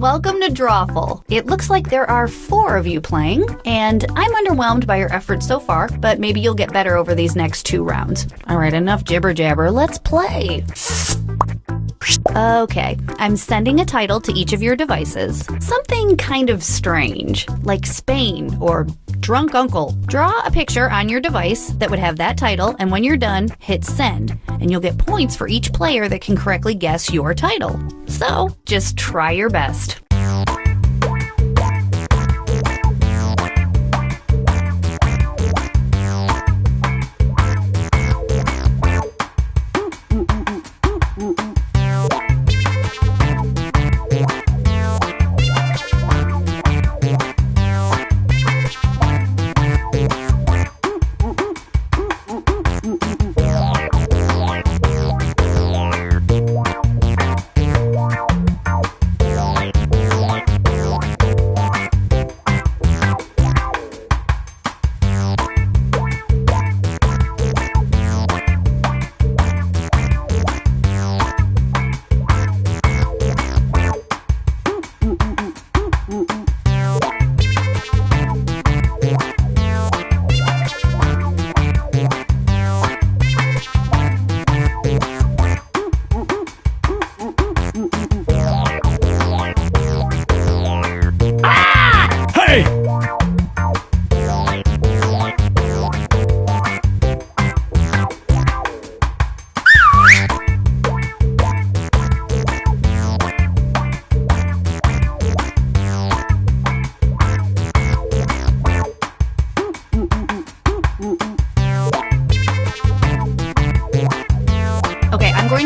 welcome to Drawful. It looks like there are 4 of you playing, and I'm underwhelmed by your efforts so far, but maybe you'll get better over these next 2 rounds. Alright, enough jibber-jabber, let's play! Okay, I'm sending a title to each of your devices. Something kind of strange, like Spain or Drunk Uncle. Draw a picture on your device that would have that title, and when you're done, hit send, and you'll get points for each player that can correctly guess your title. So, just try your best.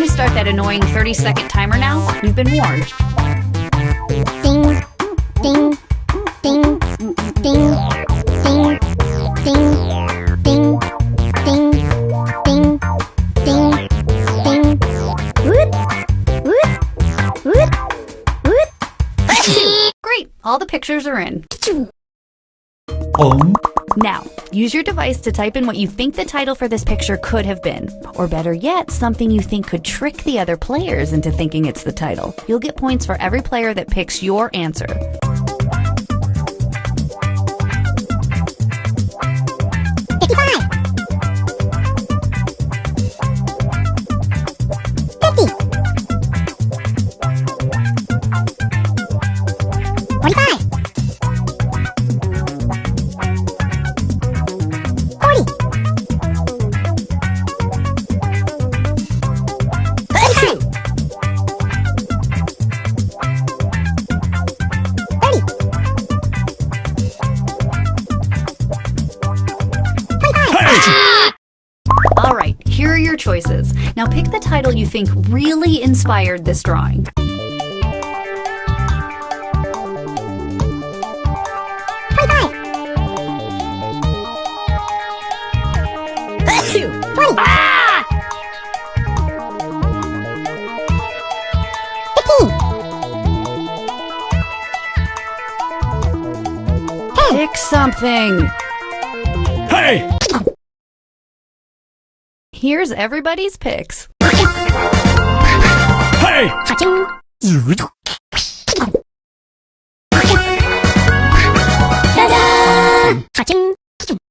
Start that annoying 30-second timer now. You've been warned. Ding, ding, ding, ding, ding, ding, ding, ding, ding, ding, ding. Whoop, whoop, whoop, whoop. Great, all the pictures are in. Oh. Now, use your device to type in what you think the title for this picture could have been. Or better yet, something you think could trick the other players into thinking it's the title. You'll get points for every player that picks your answer. Alright, here are your choices. Now pick the title you think really inspired this drawing. Pick something! Hey! Here's everybody's picks. Hey!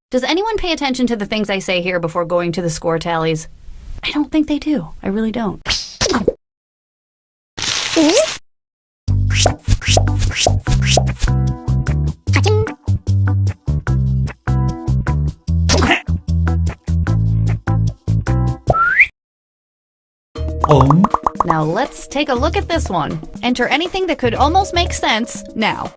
Does anyone pay attention to the things I say here before going to the score tallies? I don't think they do. I really don't. Now let's take a look at this one. Enter anything that could almost make sense now.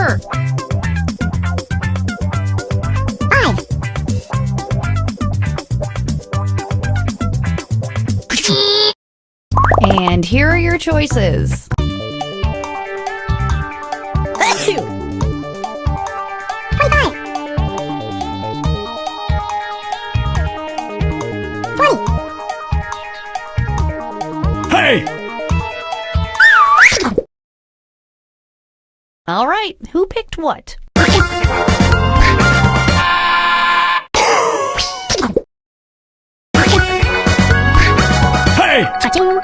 number? 5. And here are your choices. 25. 20. Hey! All right, who picked what? Hey! Cha-ching.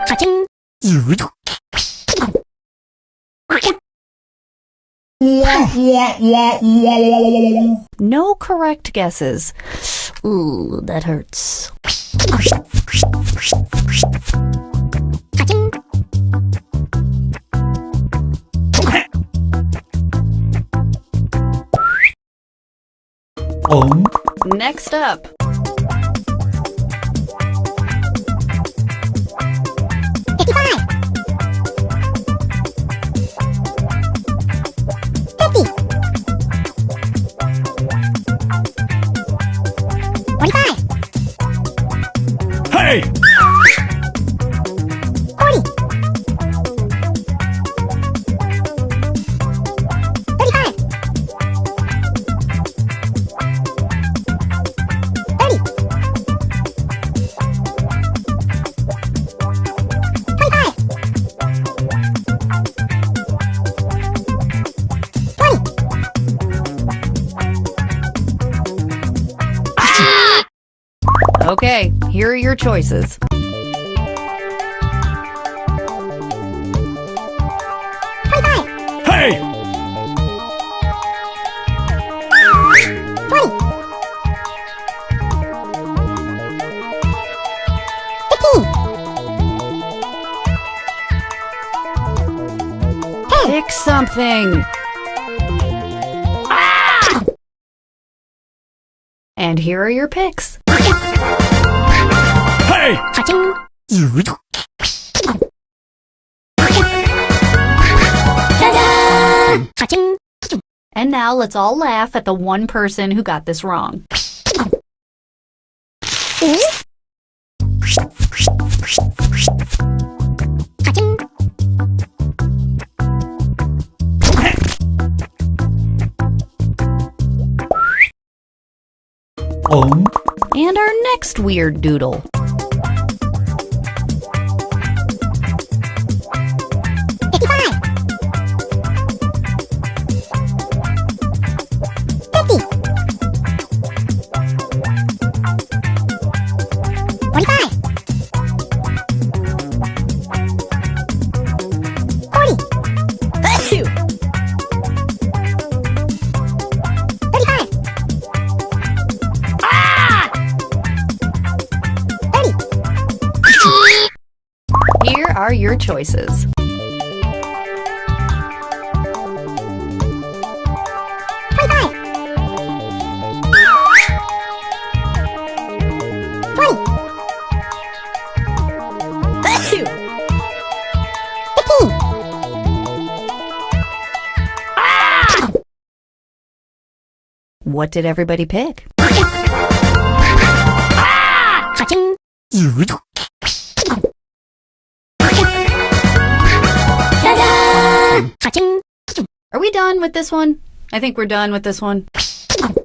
Cha-ching. No correct guesses. Ooh, that hurts. Cha-ching. Next up. 55. 50. 45. Hey! 40. 35. 30. 25. 20. Okay, here are your choices. 25. Hey! 20. 15. 10. Pick something. And here are your picks. Hey! Cha-ching. Ta-da! Cha-ching. And now let's all laugh at the one person who got this wrong. Cha-ching. And our next weird doodle. 55. 50. 45. 40. 35. 30. Here are your choices. 25. 20. 15. What did everybody pick? Cha-ching. Ta-da! Cha-ching. Are we done with this one? I think we're done with this one. Cha-ching.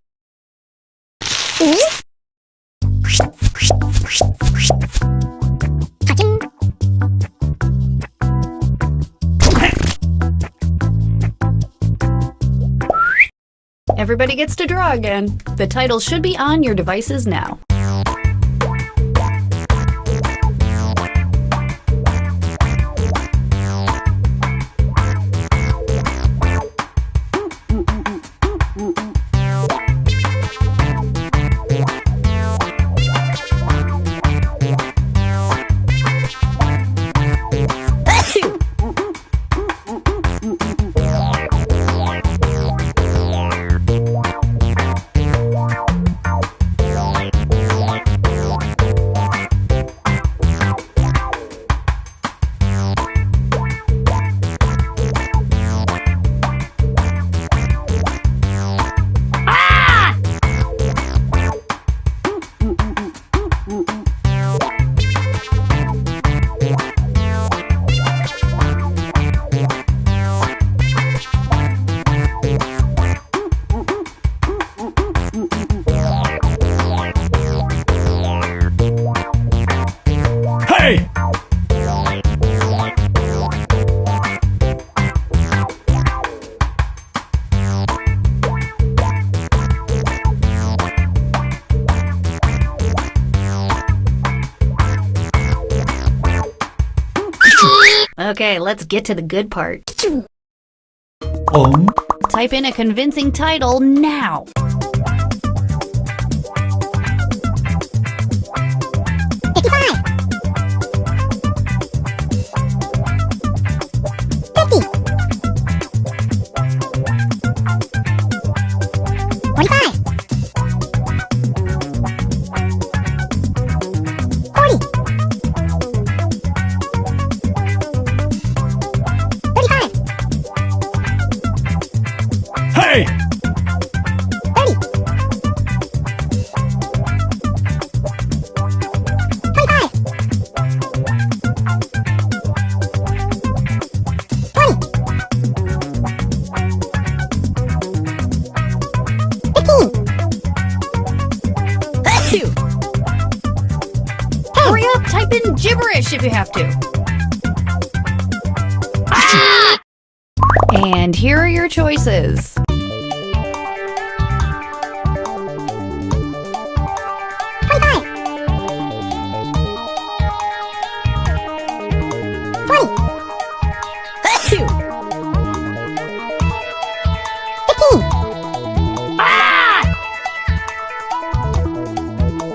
Everybody gets to draw again. The title should be on your devices now. Okay, let's get to the good part. Type in a convincing title now. Hey! Hurry up, type in gibberish if you have to. And here are your choices.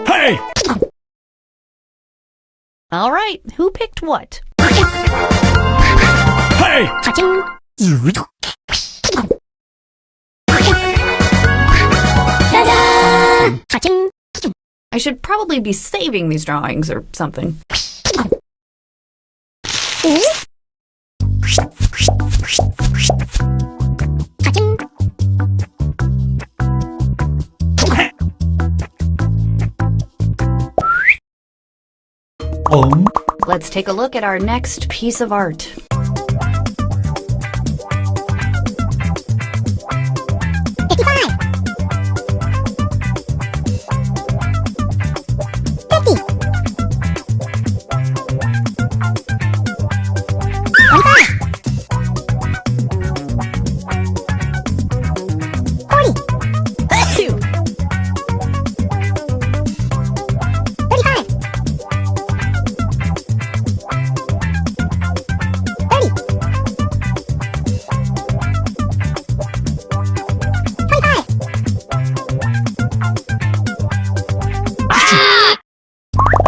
Hey! All right, who picked what? Hey! I should probably be saving these drawings or something. Let's take a look at our next piece of art.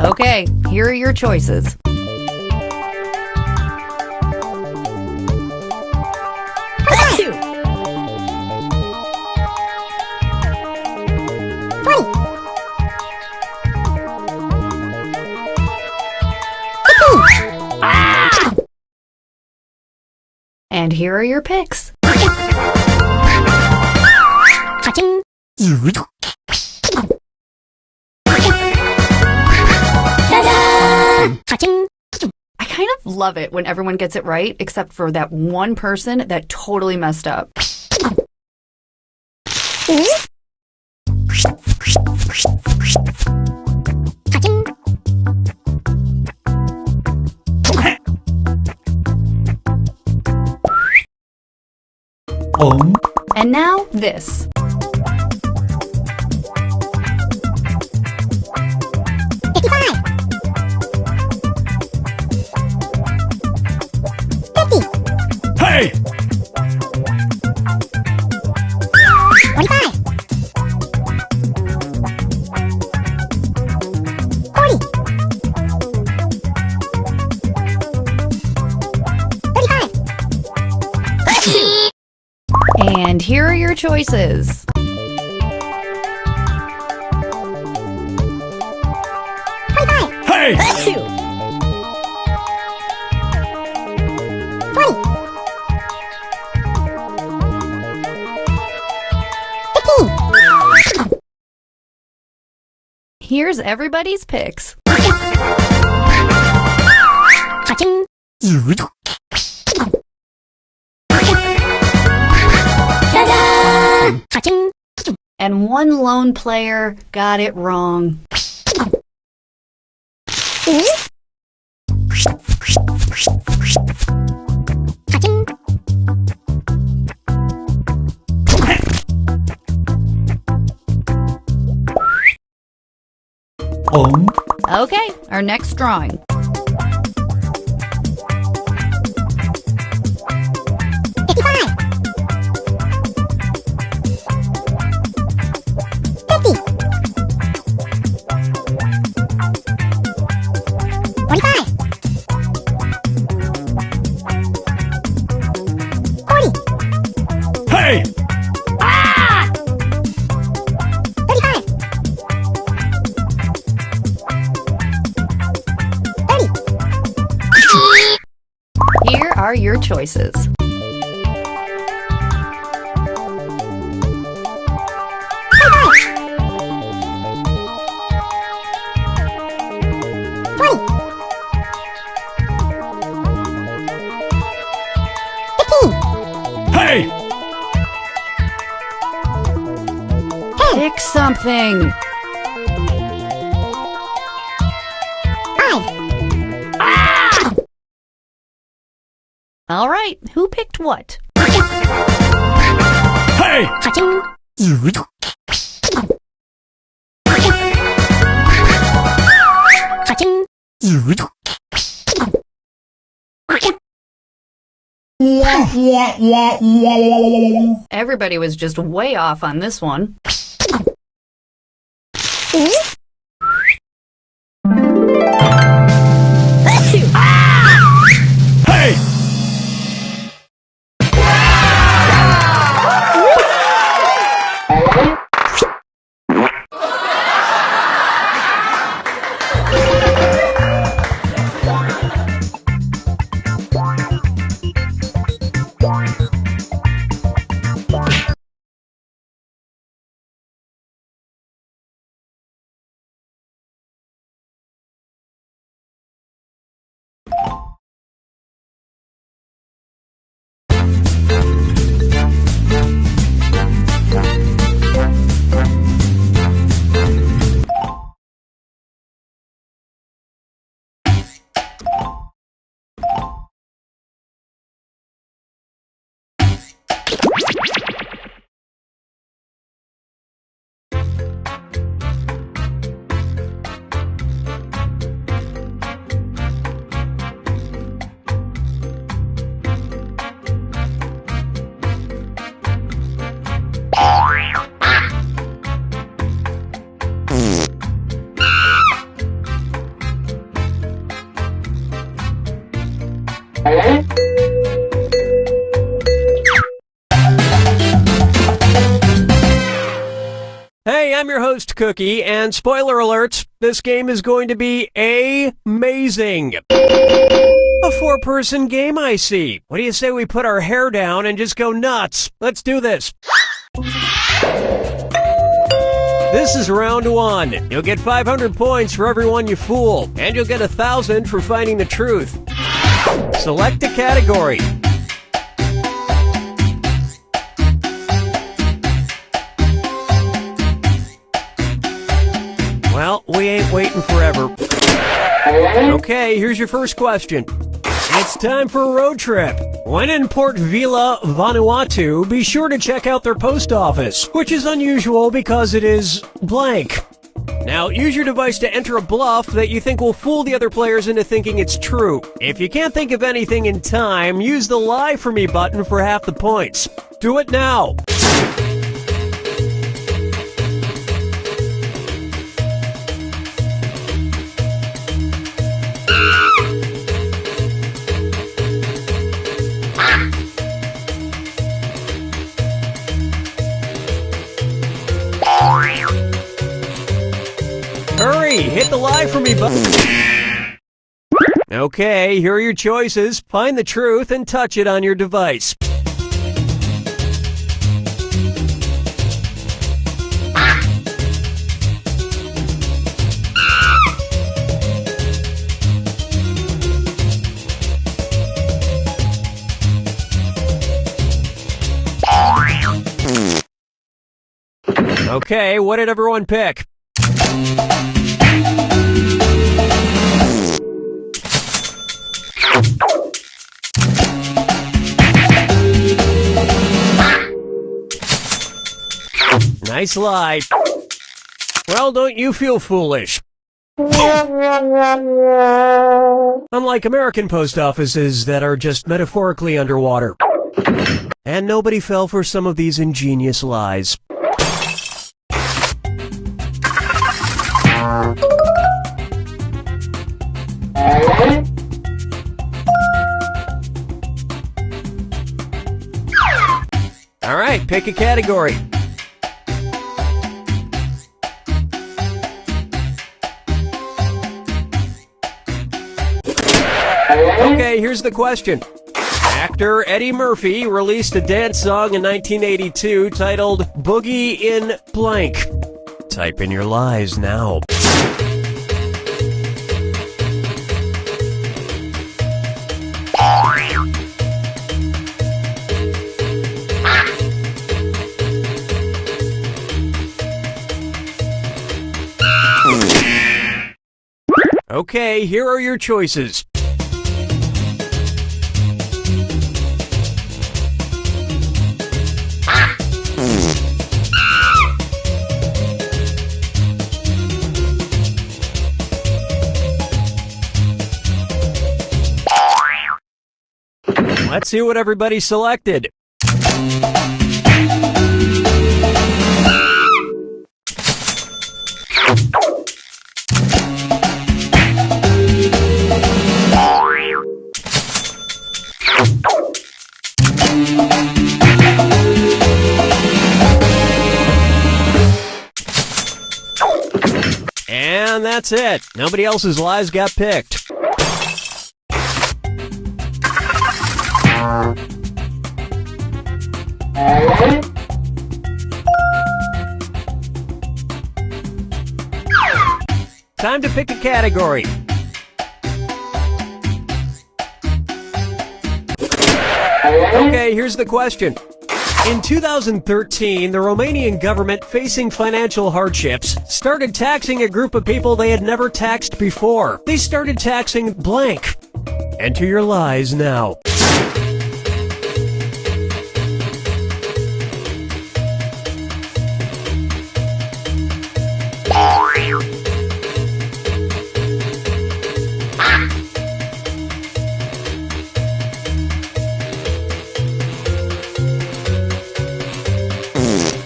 Okay, here are your choices. And here are your picks. I kind of love it when everyone gets it right, except for that one person that totally messed up. And now this. Hey! And here are your choices. Hey! Here's everybody's picks. And one lone player got it wrong. Okay, our next drawing. are your choices? Hey! Pick something. 5. All right, who picked what? Hey! Cha-ching. Cha-ching. Everybody was just way off on this one. Hey! Hey, I'm your host, Cookie, and spoiler alerts, this game is going to be amazing. A 4-person game, I see. What do you say we put our hair down and just go nuts? Let's do this. This is round 1. You'll get 500 points for everyone you fool, and you'll get 1,000 for finding the truth. Select a category. Well, we ain't waiting forever. Okay, here's your first question. It's time for a road trip. When in Port Vila, Vanuatu, be sure to check out their post office, which is unusual because it is blank. Now, use your device to enter a bluff that you think will fool the other players into thinking it's true. If you can't think of anything in time, use the Lie For Me button for half the points. Do it now. Hurry, hit the Lie For Me button. Okay, here are your choices. Find the truth and touch it on your device. Okay, what did everyone pick? Nice lie. Well, don't you feel foolish? Unlike American post offices that are just metaphorically underwater. And nobody fell for some of these ingenious lies. All right, pick a category. Okay, here's the question. Actor Eddie Murphy released a dance song in 1982 titled Boogie in Blank. Type in your lies now. Okay, here are your choices. Let's see what everybody selected. And that's it. Nobody else's lies got picked. Time to pick a category. Okay, here's the question. In 2013, the Romanian government, facing financial hardships, started taxing a group of people they had never taxed before. They started taxing blank. Enter your lies now.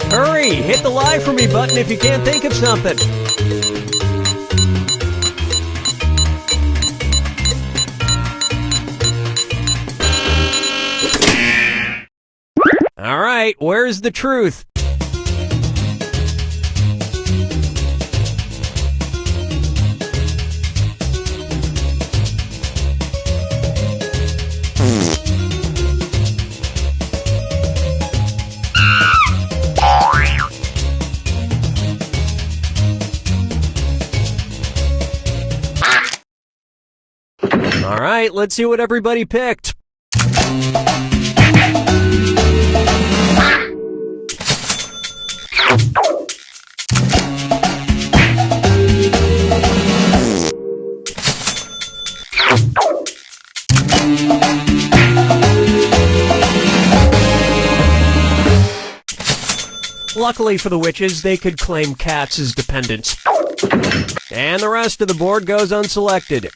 Hurry! Hit the lie for me button if you can't think of something. All right, where's the truth? All right, let's see what everybody picked. Luckily for the witches, they could claim cats as dependents. And the rest of the board goes unselected.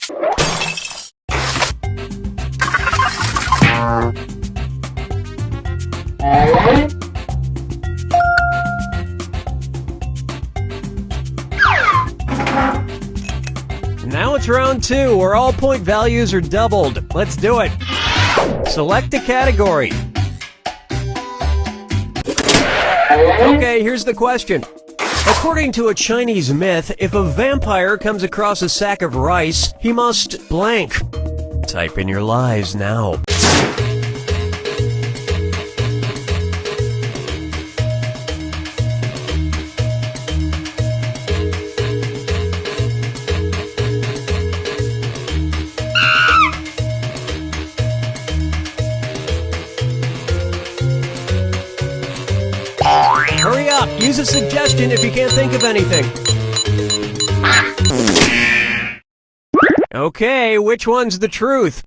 Now it's round 2, where all point values are doubled. Let's do it. Select a category. Okay, here's the question. According to a Chinese myth, if a vampire comes across a sack of rice, he must blank. Type in your lies now. Hurry up! Use a suggestion if you can't think of anything. Okay, which one's the truth?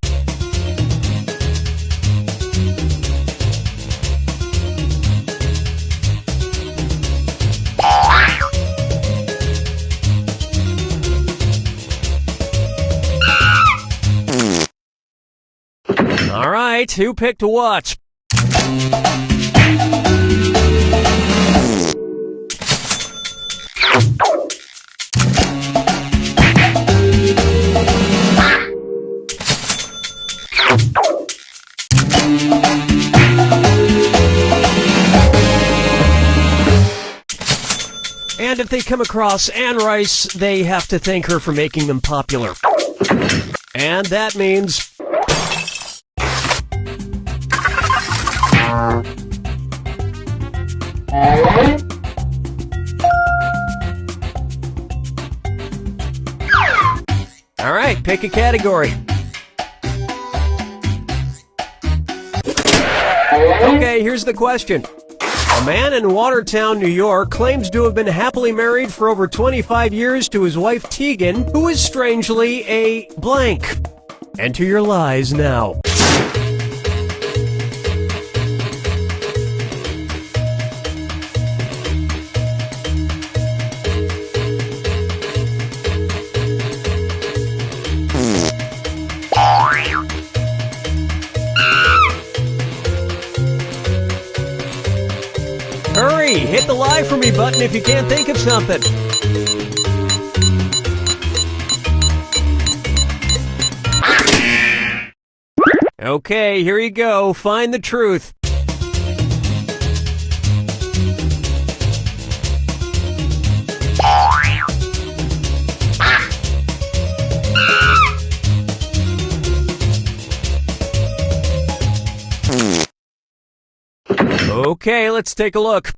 All right, who picked what? And if they come across Anne Rice, they have to thank her for making them popular. And that means... All right, pick a category. Okay, here's the question. A man in Watertown, New York, claims to have been happily married for over 25 years to his wife Tegan, who is strangely a blank. Enter your lies now. Hurry, hit the lie for me button if you can't think of something. Okay, here you go. Find the truth. Okay, let's take a look.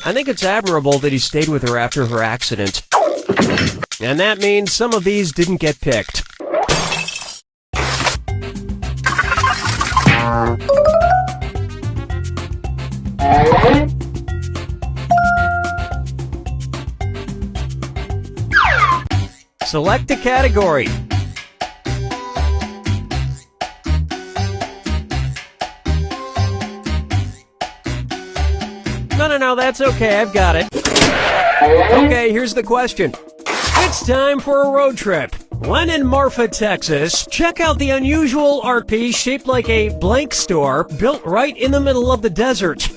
I think it's admirable that he stayed with her after her accident. And that means some of these didn't get picked. Select a category. No, that's okay, I've got it. Okay, here's the question. It's time for a road trip. When in Marfa, Texas, check out the unusual art piece shaped like a blank store built right in the middle of the desert.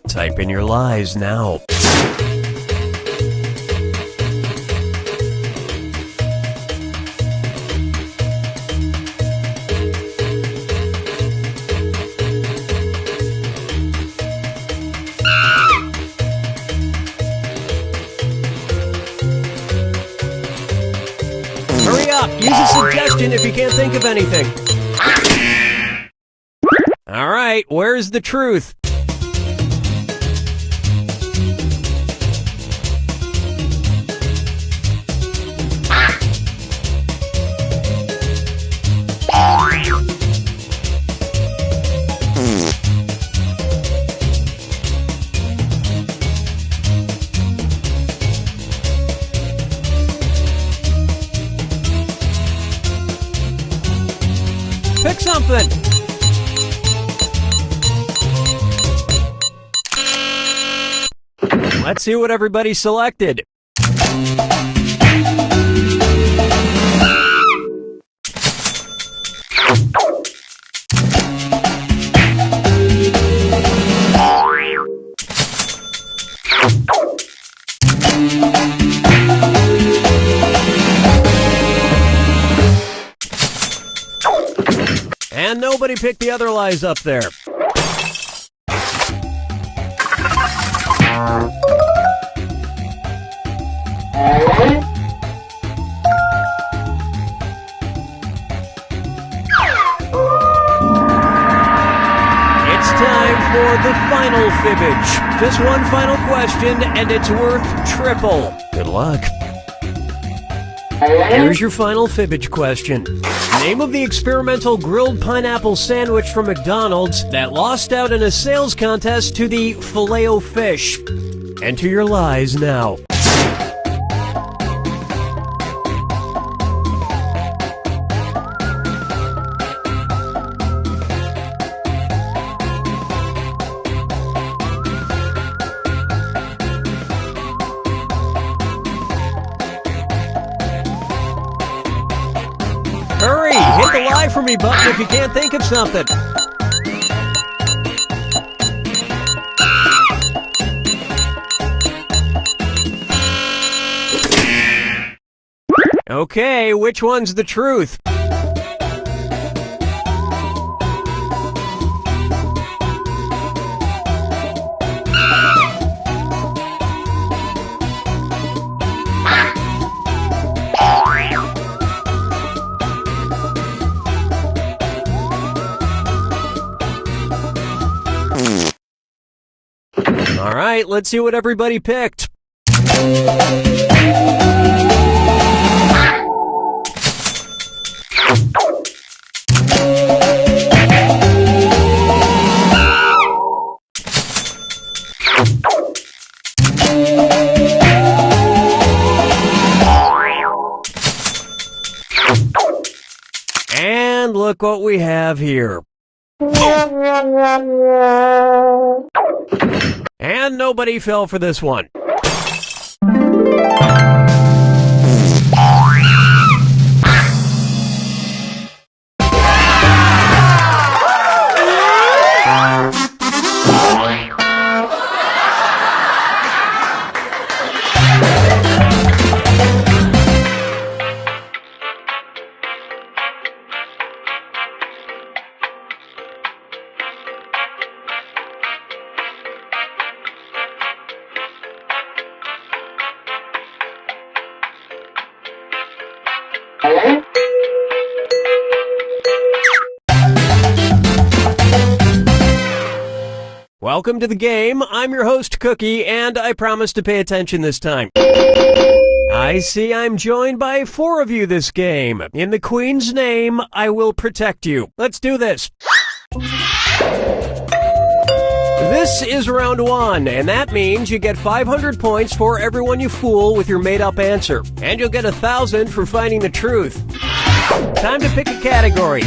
Type in your lies now. Hurry up! Use a suggestion if you can't think of anything. All right, where's the truth? Pick something. Let's see what everybody selected. And nobody picked the other lies up there. It's time for the final fibbage. Just one final question, and it's worth triple. Good luck. Here's your final fibbage question. Name of the experimental grilled pineapple sandwich from McDonald's that lost out in a sales contest to the Filet-O-Fish. Enter your lies now. Hurry! Hit the lie for me button if you can't think of something. Okay, which one's the truth? All right, let's see what everybody picked. And look what we have here. And nobody fell for this one. Welcome to the game. I'm your host, Cookie, and I promise to pay attention this time. I see I'm joined by 4 of you this game. In the Queen's name, I will protect you. Let's do this. This is round 1, and that means you get 500 points for everyone you fool with your made-up answer. And you'll get 1,000 for finding the truth. Time to pick a category.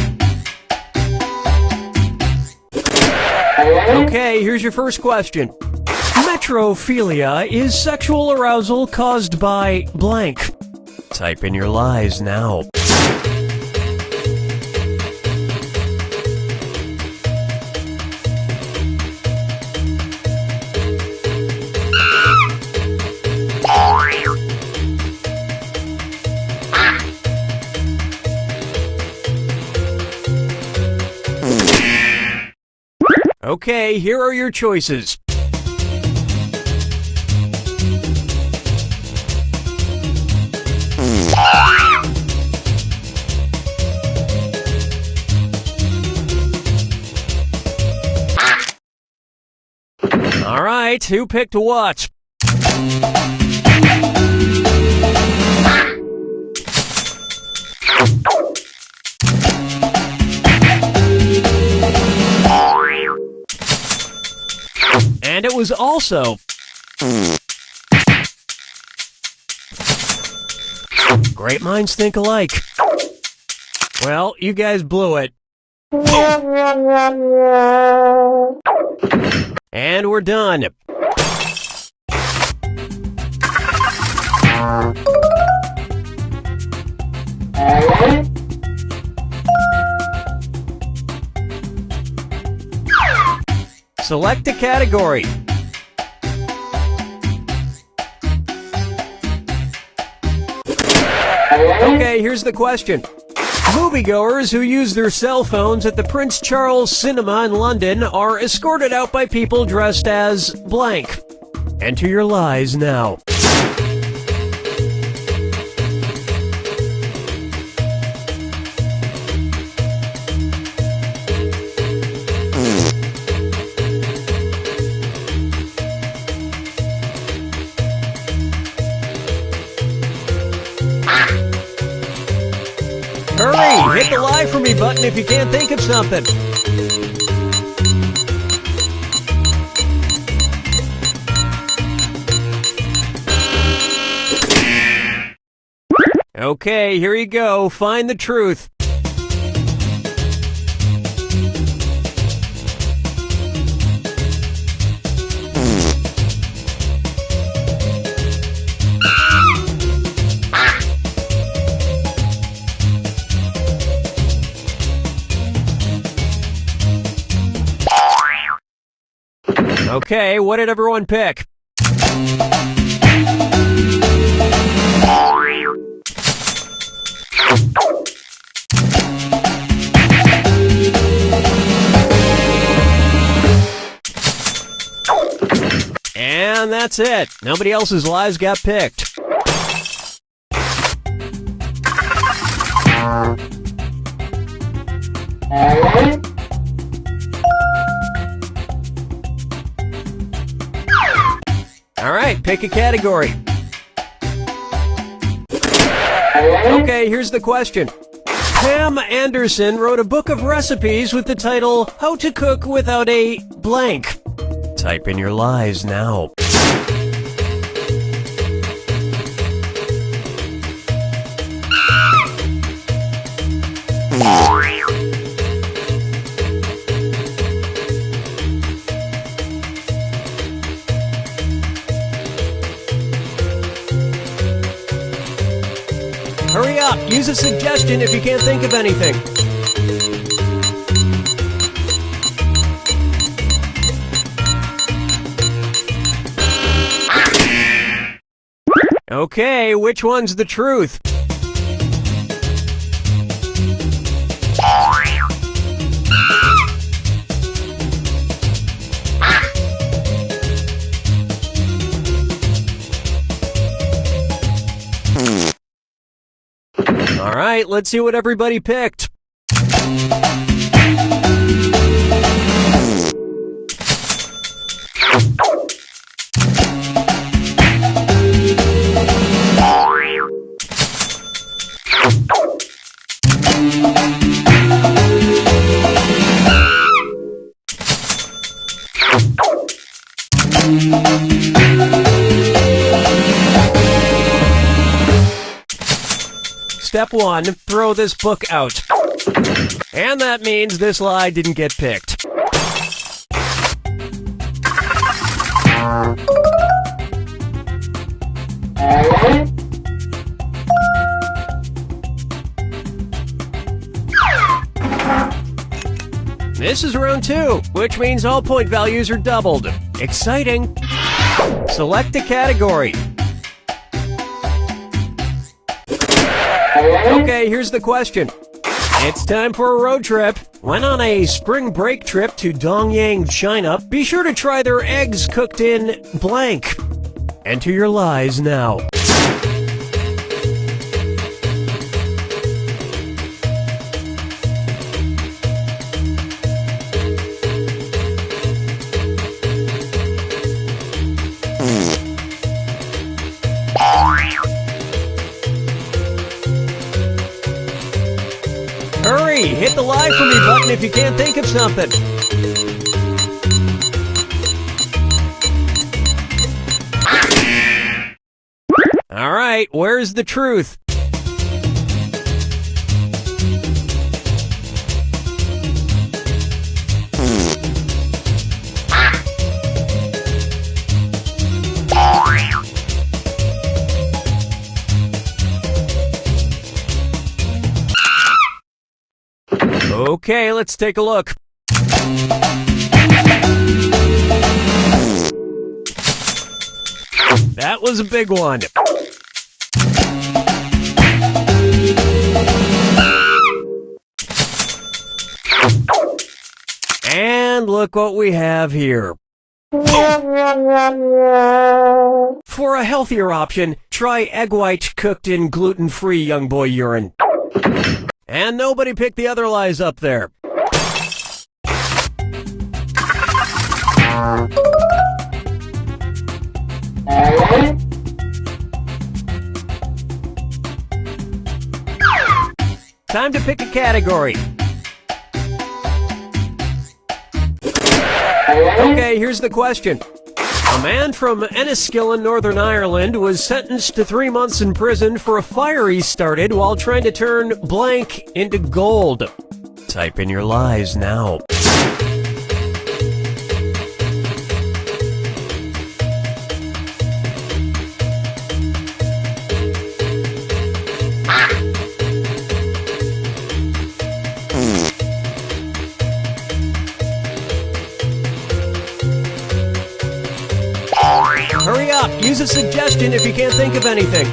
Okay, here's your first question. Metrophilia is sexual arousal caused by blank. Type in your lies now. Okay, here are your choices. All right, who picked what? And it was also... Great minds think alike. Well, you guys blew it. And we're done. Select a category. Okay, here's the question. Moviegoers who use their cell phones at the Prince Charles Cinema in London are escorted out by people dressed as blank. Enter your lies now. Hurry! Hit the lie for me button if you can't think of something. Okay, here you go. Find the truth. Okay, what did everyone pick? And that's it. Nobody else's lies got picked. Pick a category. Okay, here's the question. Pam Anderson wrote a book of recipes with the title, How to Cook Without a Blank. Type in your lies now. Hurry up! Use a suggestion if you can't think of anything. Okay, which one's the truth? All right, let's see what everybody picked. Step 1, throw this book out. And that means this lie didn't get picked. This is round 2, which means all point values are doubled. Exciting! Select a category. Okay, here's the question. It's time for a road trip. Went on a spring break trip to Dongyang, China. Be sure to try their eggs cooked in blank. Enter your lies now. Hurry! Hit the lie for me button if you can't think of something. All right, where's the truth? Okay, let's take a look. That was a big one. And look what we have here. For a healthier option, try egg white cooked in gluten-free young boy urine. And nobody picked the other lies up there. Time to pick a category. Okay, here's the question. A man from Enniskillen, Northern Ireland, was sentenced to 3 months in prison for a fire he started while trying to turn blank into gold. Type in your lies now. Hurry up! Use a suggestion if you can't think of anything.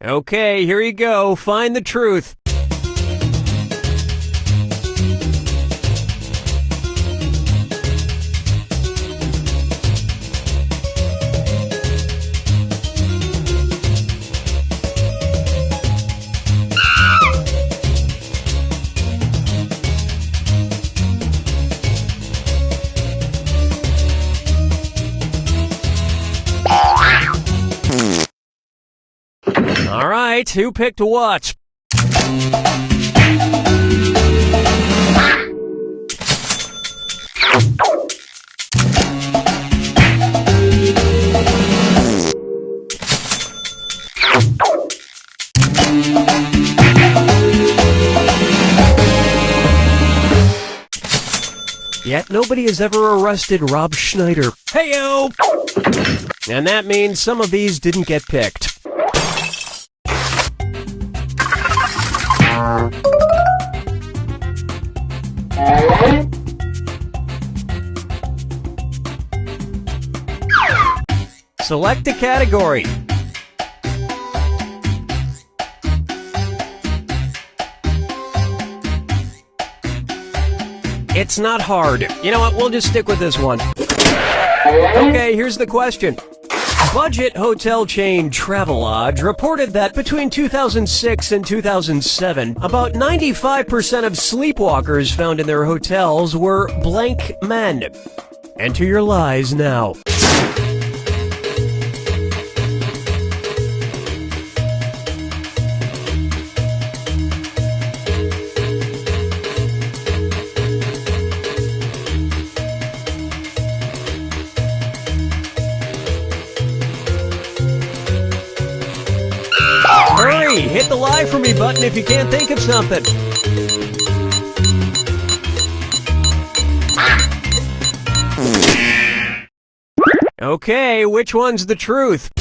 Okay, here you go. Find the truth. All right, who picked what? Yet nobody has ever arrested Rob Schneider. Hey-o! And that means some of these didn't get picked. Select a category. It's not hard. You know what? We'll just stick with this one. Okay, here's the question. Budget hotel chain Travelodge reported that between 2006 and 2007, about 95% of sleepwalkers found in their hotels were blank men. Enter your lies now. Hurry! Hit the lie for me button if you can't think of something. Okay, which one's the truth?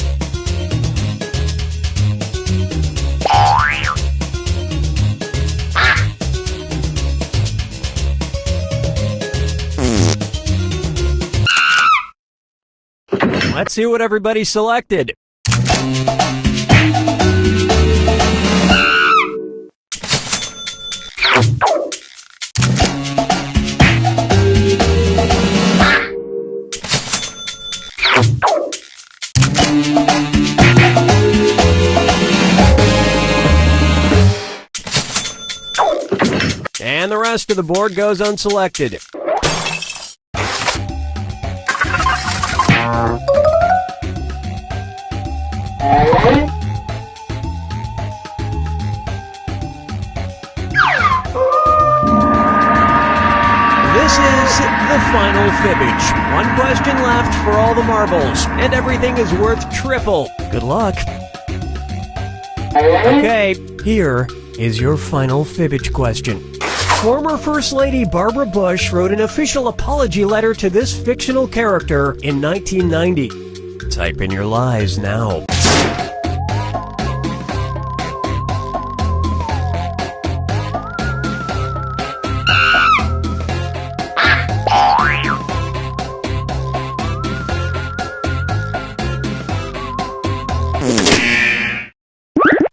Let's see what everybody selected. And the rest of the board goes unselected. This is the final fibbage. One question left for all the marbles, and everything is worth triple. Good luck. Okay, here is your final fibbage question. Former First Lady Barbara Bush wrote an official apology letter to this fictional character in 1990. Type in your lies now.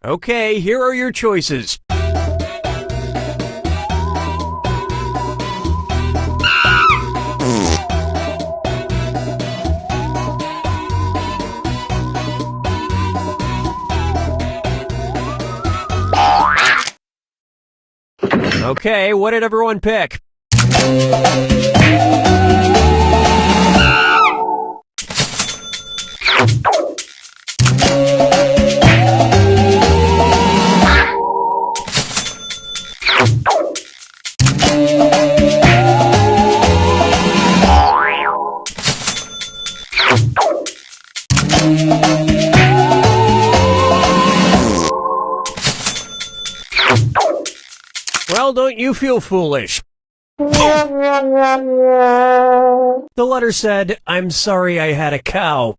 Okay, here are your choices. Okay, what did everyone pick? Well, don't you feel foolish? The letter said, "I'm sorry I had a cow."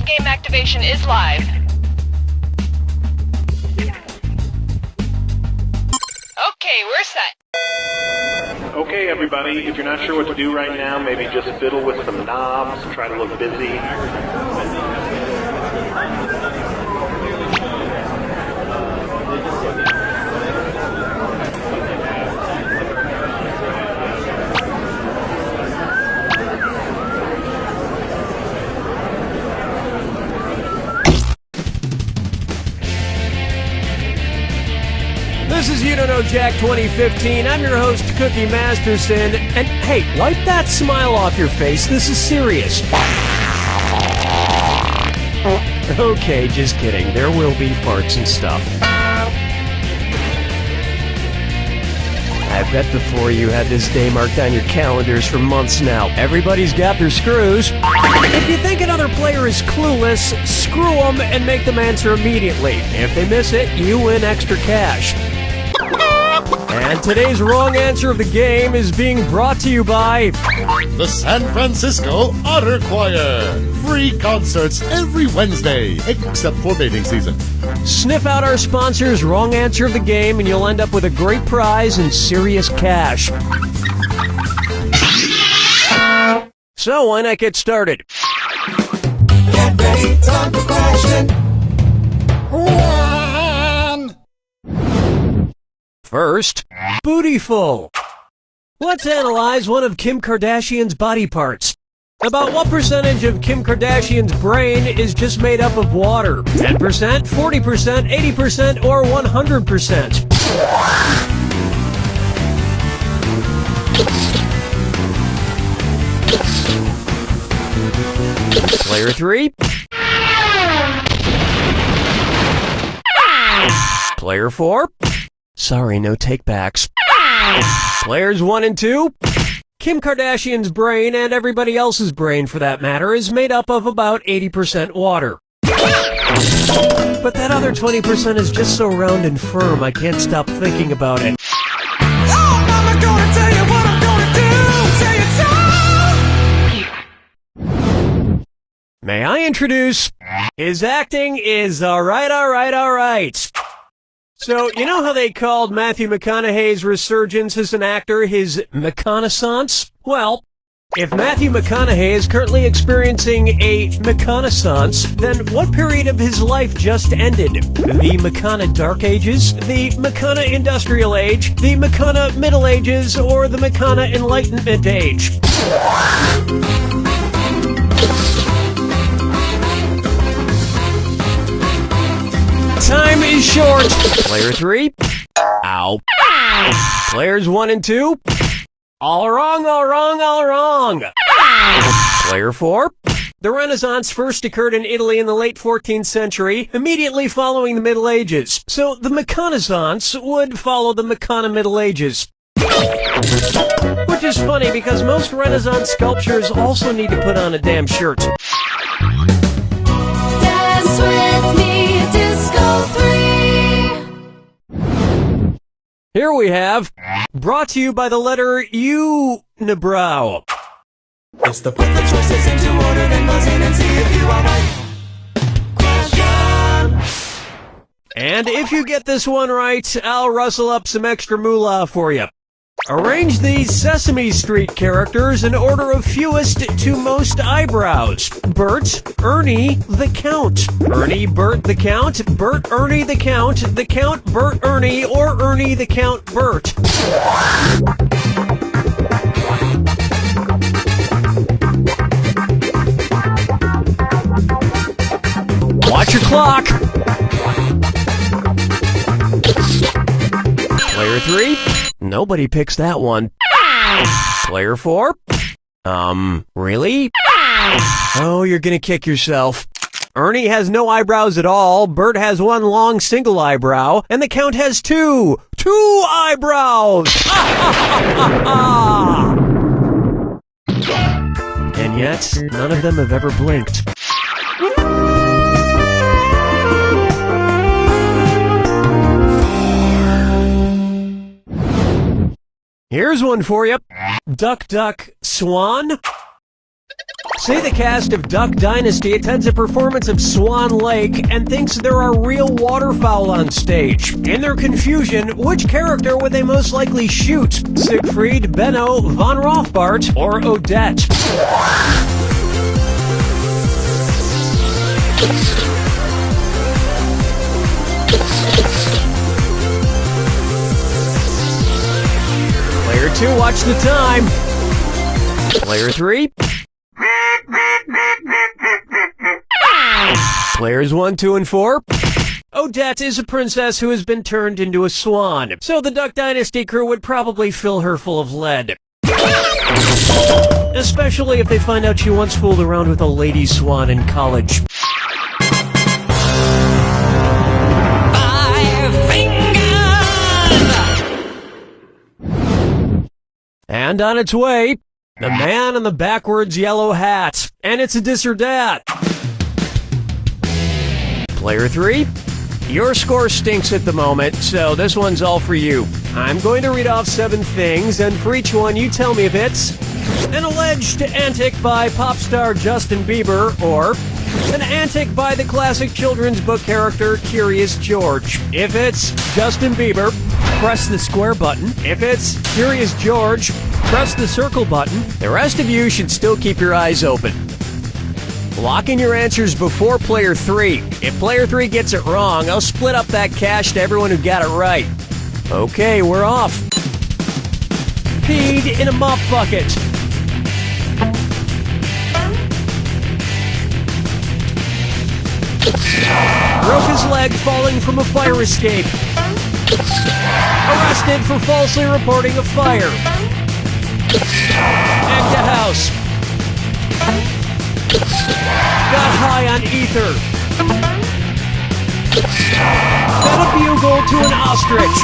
Game activation is live. Okay, we're set. Okay, everybody, if you're not sure what to do right now, maybe just fiddle with some knobs, try to look busy. This is You Don't Know Jack 2015. I'm your host, Cookie Masterson. And hey, wipe that smile off your face. This is serious. Okay, just kidding. There will be farts and stuff. I bet the four of you had this day marked on your calendars for months now. Everybody's got their screws. If you think another player is clueless, screw them and make them answer immediately. If they miss it, you win extra cash. And today's wrong answer of the game is being brought to you by the San Francisco Otter Choir. Free concerts every Wednesday, except for mating season. Sniff out our sponsor's wrong answer of the game and you'll end up with a great prize and serious cash. So why not get started? Get ready, time for question. First, Bootyful. Let's analyze one of Kim Kardashian's body parts. About what percentage of Kim Kardashian's brain is just made up of water? 10%, 40%, 80%, or 100%? Player 3. Player 4. Sorry, no takebacks. Players 1 and 2. Kim Kardashian's brain, and everybody else's brain for that matter, is made up of about 80% water. But that other 20% is just so round and firm, I can't stop thinking about it. Oh, Mama, gonna tell you what I'm gonna do. Say it so. May I introduce... His acting is alright. So, you know how they called Matthew McConaughey's resurgence as an actor his McConaissance? Well, if Matthew McConaughey is currently experiencing a McConaissance, then what period of his life just ended? The McCona Dark Ages? The McCona Industrial Age? The McCona Middle Ages? Or the McCona Enlightenment Age? Time is short. Player 3. Ow. Players 1 and 2. All wrong. Player 4. The Renaissance first occurred in Italy in the late 14th century, immediately following the Middle Ages. So the McConaissance would follow the McCona Middle Ages. Which is funny because most Renaissance sculptures also need to put on a damn shirt. Dance with me, Disco 3. Here we have, brought to you by the letter U-nibrow. It's the put the choices into order, then buzz in and see if you are right. Question. And if you get this one right, I'll rustle up some extra moolah for you. Arrange these Sesame Street characters in order of fewest to most eyebrows. Bert, Ernie, the Count. Ernie, Bert, the Count. Bert, Ernie, the Count. The Count, Bert, Ernie, or Ernie, the Count, Bert. Watch your clock. Player 3. Nobody picks that one. Player 4? Really? Oh, you're gonna kick yourself. Ernie has no eyebrows at all, Bert has one long single eyebrow, and the Count has two! Two eyebrows! And yet, none of them have ever blinked. Here's one for you. Duck, duck, swan. Say the cast of Duck Dynasty attends a performance of Swan Lake and thinks there are real waterfowl on stage. In their confusion, which character would they most likely shoot? Siegfried, Benno, Von Rothbart, or Odette? Player 2, watch the time. Player 3. Players 1, 2, and 4. Odette is a princess who has been turned into a swan, so the Duck Dynasty crew would probably fill her full of lead. Especially if they find out she once fooled around with a lady swan in college. And on its way, the man in the backwards yellow hat. And it's a dis or dat. Player 3, your score stinks at the moment, so this one's all for you. I'm going to read off 7 things, and for each one you tell me if it's an alleged antic by pop star Justin Bieber, or an antic by the classic children's book character Curious George. If it's Justin Bieber, press the square button. If it's Curious George, press the circle button. The rest of you should still keep your eyes open. Lock in your answers before Player 3. If Player 3 gets it wrong, I'll split up that cash to everyone who got it right. Okay, we're off. Peed in a mop bucket. Broke his leg falling from a fire escape. Arrested for falsely reporting a fire. Act a house. on ether. Then a bugle to an ostrich.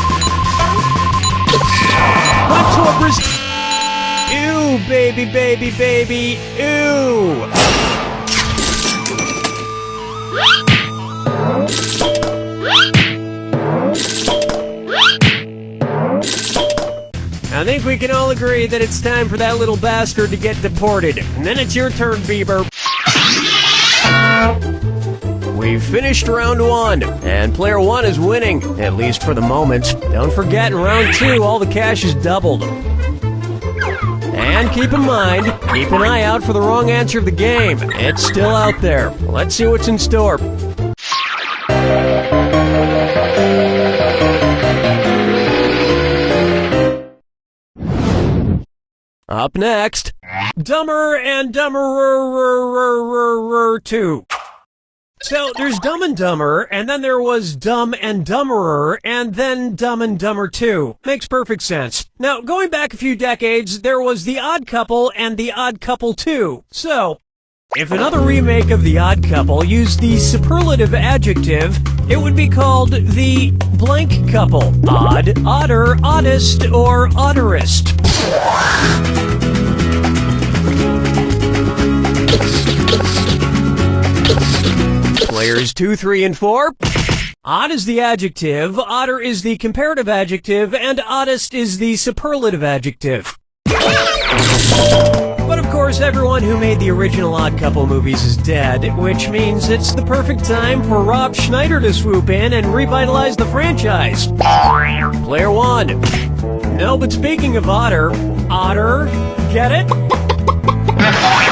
Went to a Ew, baby, baby, baby, ew. I think we can all agree that it's time for that little bastard to get deported. And then it's your turn, Bieber. We've finished round 1, and player 1 is winning, at least for the moment. Don't forget, in round 2, all the cash is doubled. And keep in mind, keep an eye out for the wrong answer of the game. It's still out there. Let's see what's in store. Up next, Dumber and Dumberer 2. So, there's Dumb and Dumber, and then there was Dumb and Dumberer, and then Dumb and Dumber 2. Makes perfect sense. Now, going back a few decades, there was The Odd Couple and The Odd Couple 2. So, if another remake of The Odd Couple used the superlative adjective, it would be called The Blank Couple. Odd, odder, oddest, or odderest. Players 2, 3, and 4. Odd is the adjective, odder is the comparative adjective, and oddest is the superlative adjective. But of course, everyone who made the original Odd Couple movies is dead, which means it's the perfect time for Rob Schneider to swoop in and revitalize the franchise. Player 1. No, but speaking of otter, get it?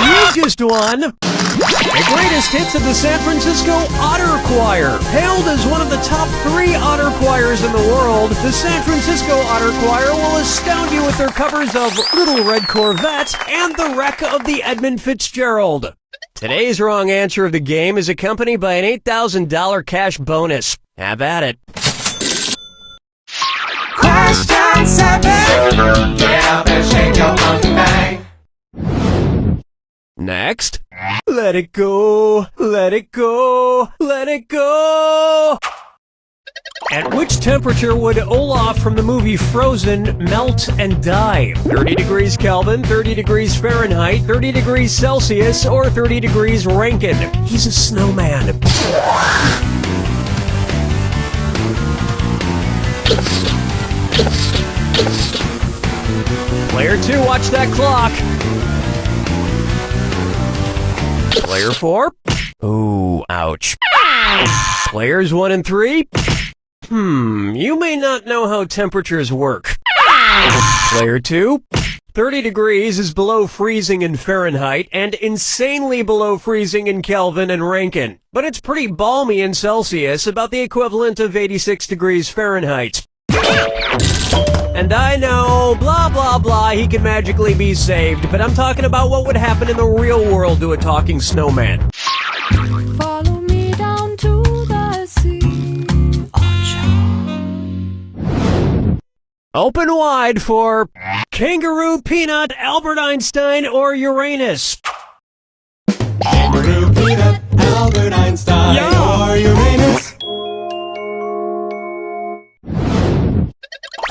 You just won! The greatest hits of the San Francisco Otter Choir. Hailed as one of the top 3 otter choirs in the world, the San Francisco Otter Choir will astound you with their covers of Little Red Corvette and The Wreck of the Edmund Fitzgerald. Today's wrong answer of the game is accompanied by an $8,000 cash bonus. Have at it. Question 7. Get up and shake your monkey bang. Next, let it go, let it go, let it go. At which temperature would Olaf from the movie Frozen melt and die? 30 degrees Kelvin, 30 degrees Fahrenheit, 30 degrees Celsius, or 30 degrees Rankine? He's a snowman. Player 2, watch that clock. Player 4? Ooh, ouch. Players 1 and 3? You may not know how temperatures work. Player 2? 30 degrees is below freezing in Fahrenheit and insanely below freezing in Kelvin and Rankine. But it's pretty balmy in Celsius, about the equivalent of 86 degrees Fahrenheit. And I know, blah blah blah, he can magically be saved, but I'm talking about what would happen in the real world to a talking snowman. Follow me down to the sea. Open wide for Kangaroo, Peanut, Albert Einstein, or Uranus. Kangaroo, Peanut, Albert Einstein, or Uranus.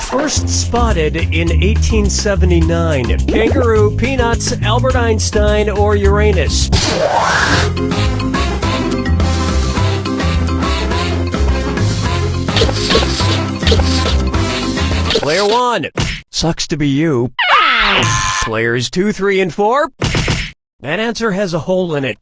First spotted in 1879. Kangaroo, Peanuts, Albert Einstein, or Uranus? Player 1. Sucks to be you. Players 2, 3, and 4. That answer has a hole in it.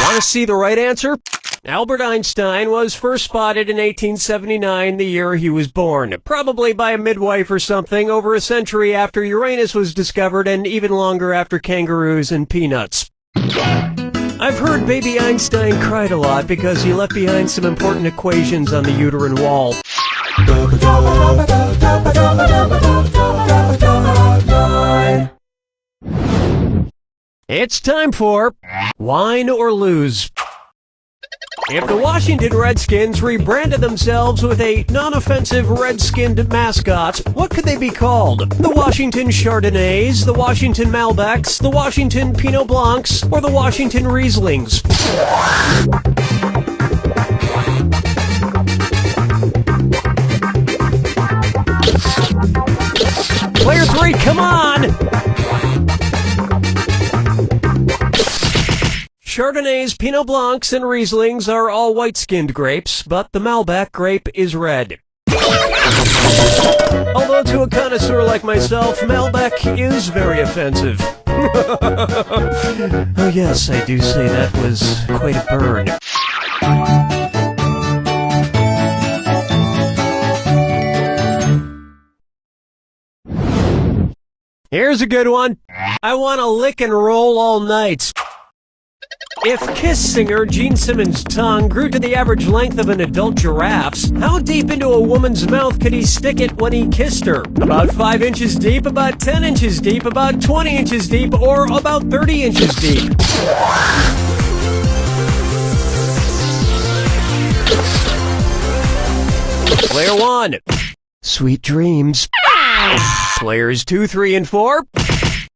Want to see the right answer? Albert Einstein was first spotted in 1879, the year he was born. Probably by a midwife or something, over a century after Uranus was discovered and even longer after kangaroos and peanuts. I've heard baby Einstein cried a lot because he left behind some important equations on the uterine wall. It's time for Wine or Lose. If the Washington Redskins rebranded themselves with a non-offensive red-skinned mascot, what could they be called? The Washington Chardonnays, the Washington Malbecs, the Washington Pinot Blancs, or the Washington Rieslings? Player 3, come on! Chardonnays, Pinot Blancs, and Rieslings are all white-skinned grapes, but the Malbec grape is red. Although to a connoisseur like myself, Malbec is very offensive. Oh yes, I do say that was quite a burn. Here's a good one. I want to lick and roll all night. If Kiss singer Gene Simmons' tongue grew to the average length of an adult giraffe's, how deep into a woman's mouth could he stick it when he kissed her? About 5 inches deep, about 10 inches deep, about 20 inches deep, or about 30 inches deep? Player 1, sweet dreams. Players 2, 3, and 4.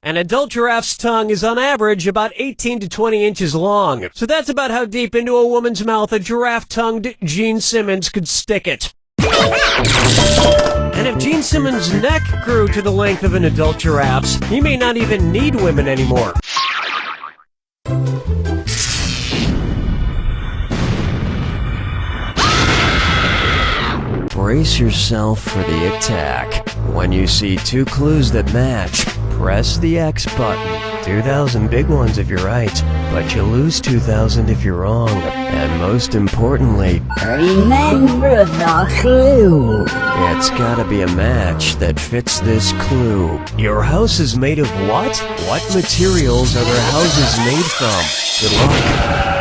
An adult giraffe's tongue is on average about 18 to 20 inches long. So that's about how deep into a woman's mouth a giraffe-tongued Gene Simmons could stick it. And if Gene Simmons' neck grew to the length of an adult giraffe's, he may not even need women anymore. Brace yourself for the attack. When you see 2 clues that match, press the X button. 2,000 big ones if you're right, but you lose 2,000 if you're wrong. And most importantly, remember the clue. It's gotta be a match that fits this clue. Your house is made of what? What materials are their houses made from? Good luck.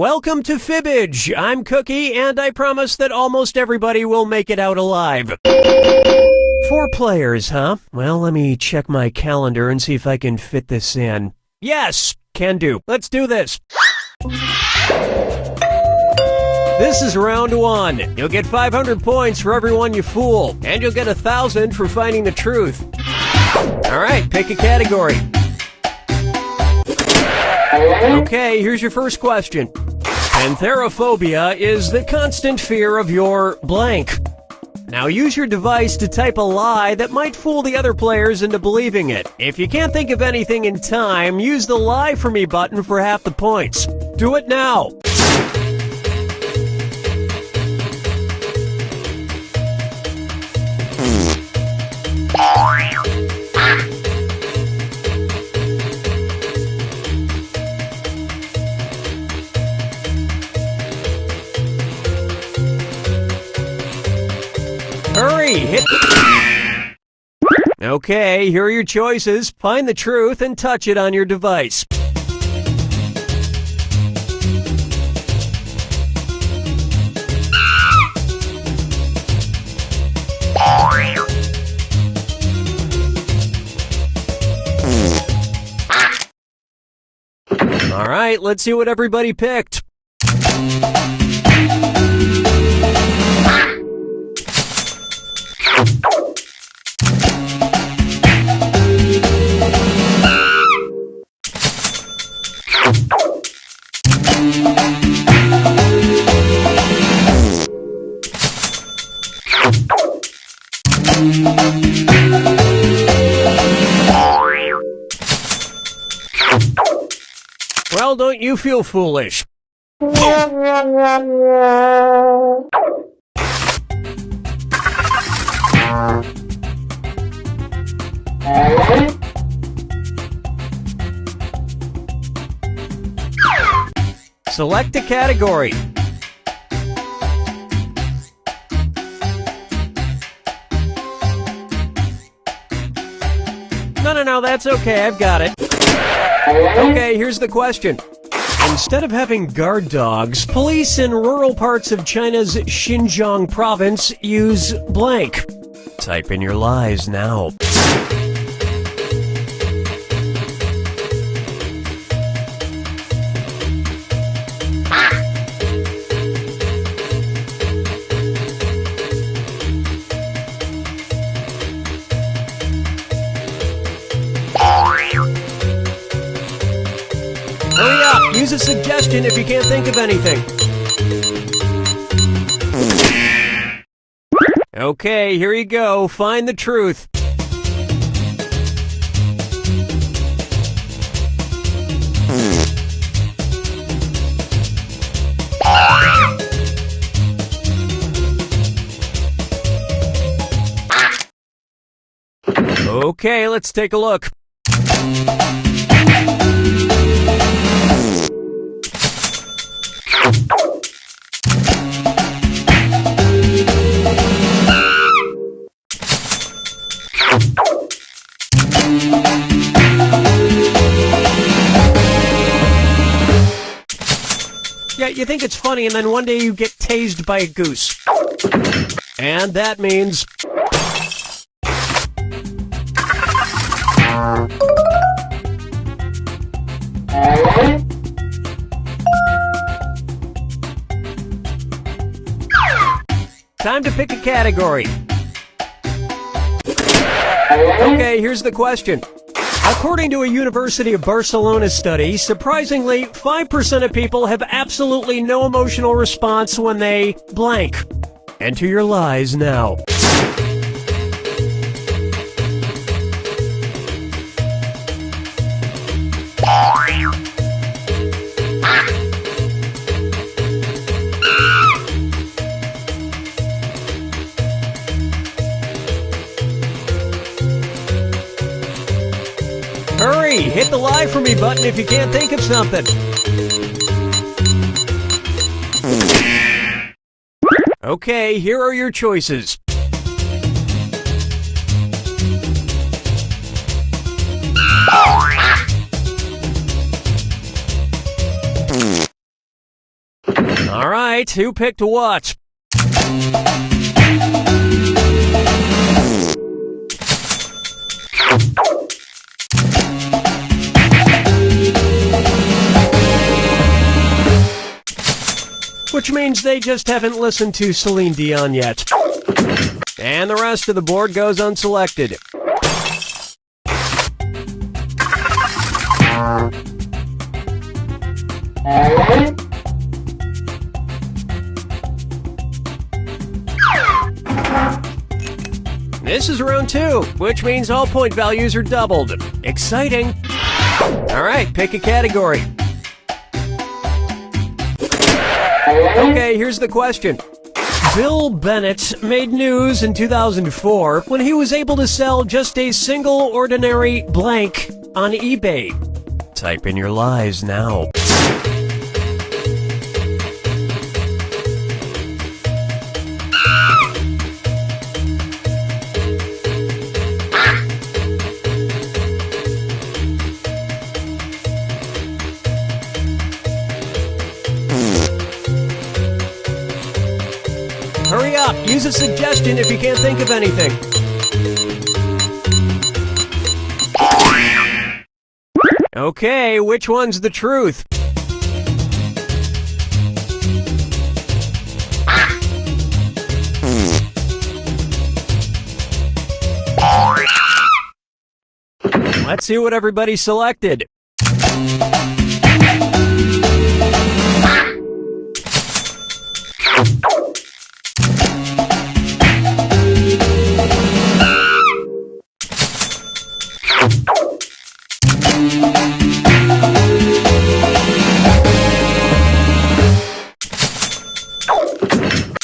Welcome to Fibbage. I'm Cookie, and I promise that almost everybody will make it out alive. 4 players, huh? Well, let me check my calendar and see if I can fit this in. Yes, can do. Let's do this. This is round 1. You'll get 500 points for everyone you fool, and you'll get 1,000 for finding the truth. All right, pick a category. Okay, here's your first question. Pantherophobia is the constant fear of your blank. Now use your device to type a lie that might fool the other players into believing it. If you can't think of anything in time, use the Lie For Me button for half the points. Do it now. Hurry, hit. Okay, here are your choices. Find the truth and touch it on your device. All right, let's see what everybody picked. Well, don't you feel foolish? Select a category. No, that's okay, I've got it. Okay, here's the question. Instead of having guard dogs, police in rural parts of China's Xinjiang province use blank. Type in your lies now. Hurry up! Use a suggestion if you can't think of anything. Okay, here you go. Find the truth. Okay, let's take a look. Yeah, you think it's funny, and then one day you get tased by a goose. And that means... Time to pick a category. Okay, here's the question. According to a University of Barcelona study, surprisingly, 5% of people have absolutely no emotional response when they blank. Enter your lies now. Hurry! Hit the Lie For Me button if you can't think of something. Okay, here are your choices. All right, who picked what? Which means they just haven't listened to Celine Dion yet. And the rest of the board goes unselected. This is round 2, which means all point values are doubled. Exciting! Alright, pick a category. Okay, here's the question. Bill Bennett made news in 2004 when he was able to sell just a single ordinary blank on eBay. Type in your lies now. Hurry up! Use a suggestion if you can't think of anything. Okay, which one's the truth? Let's see what everybody selected.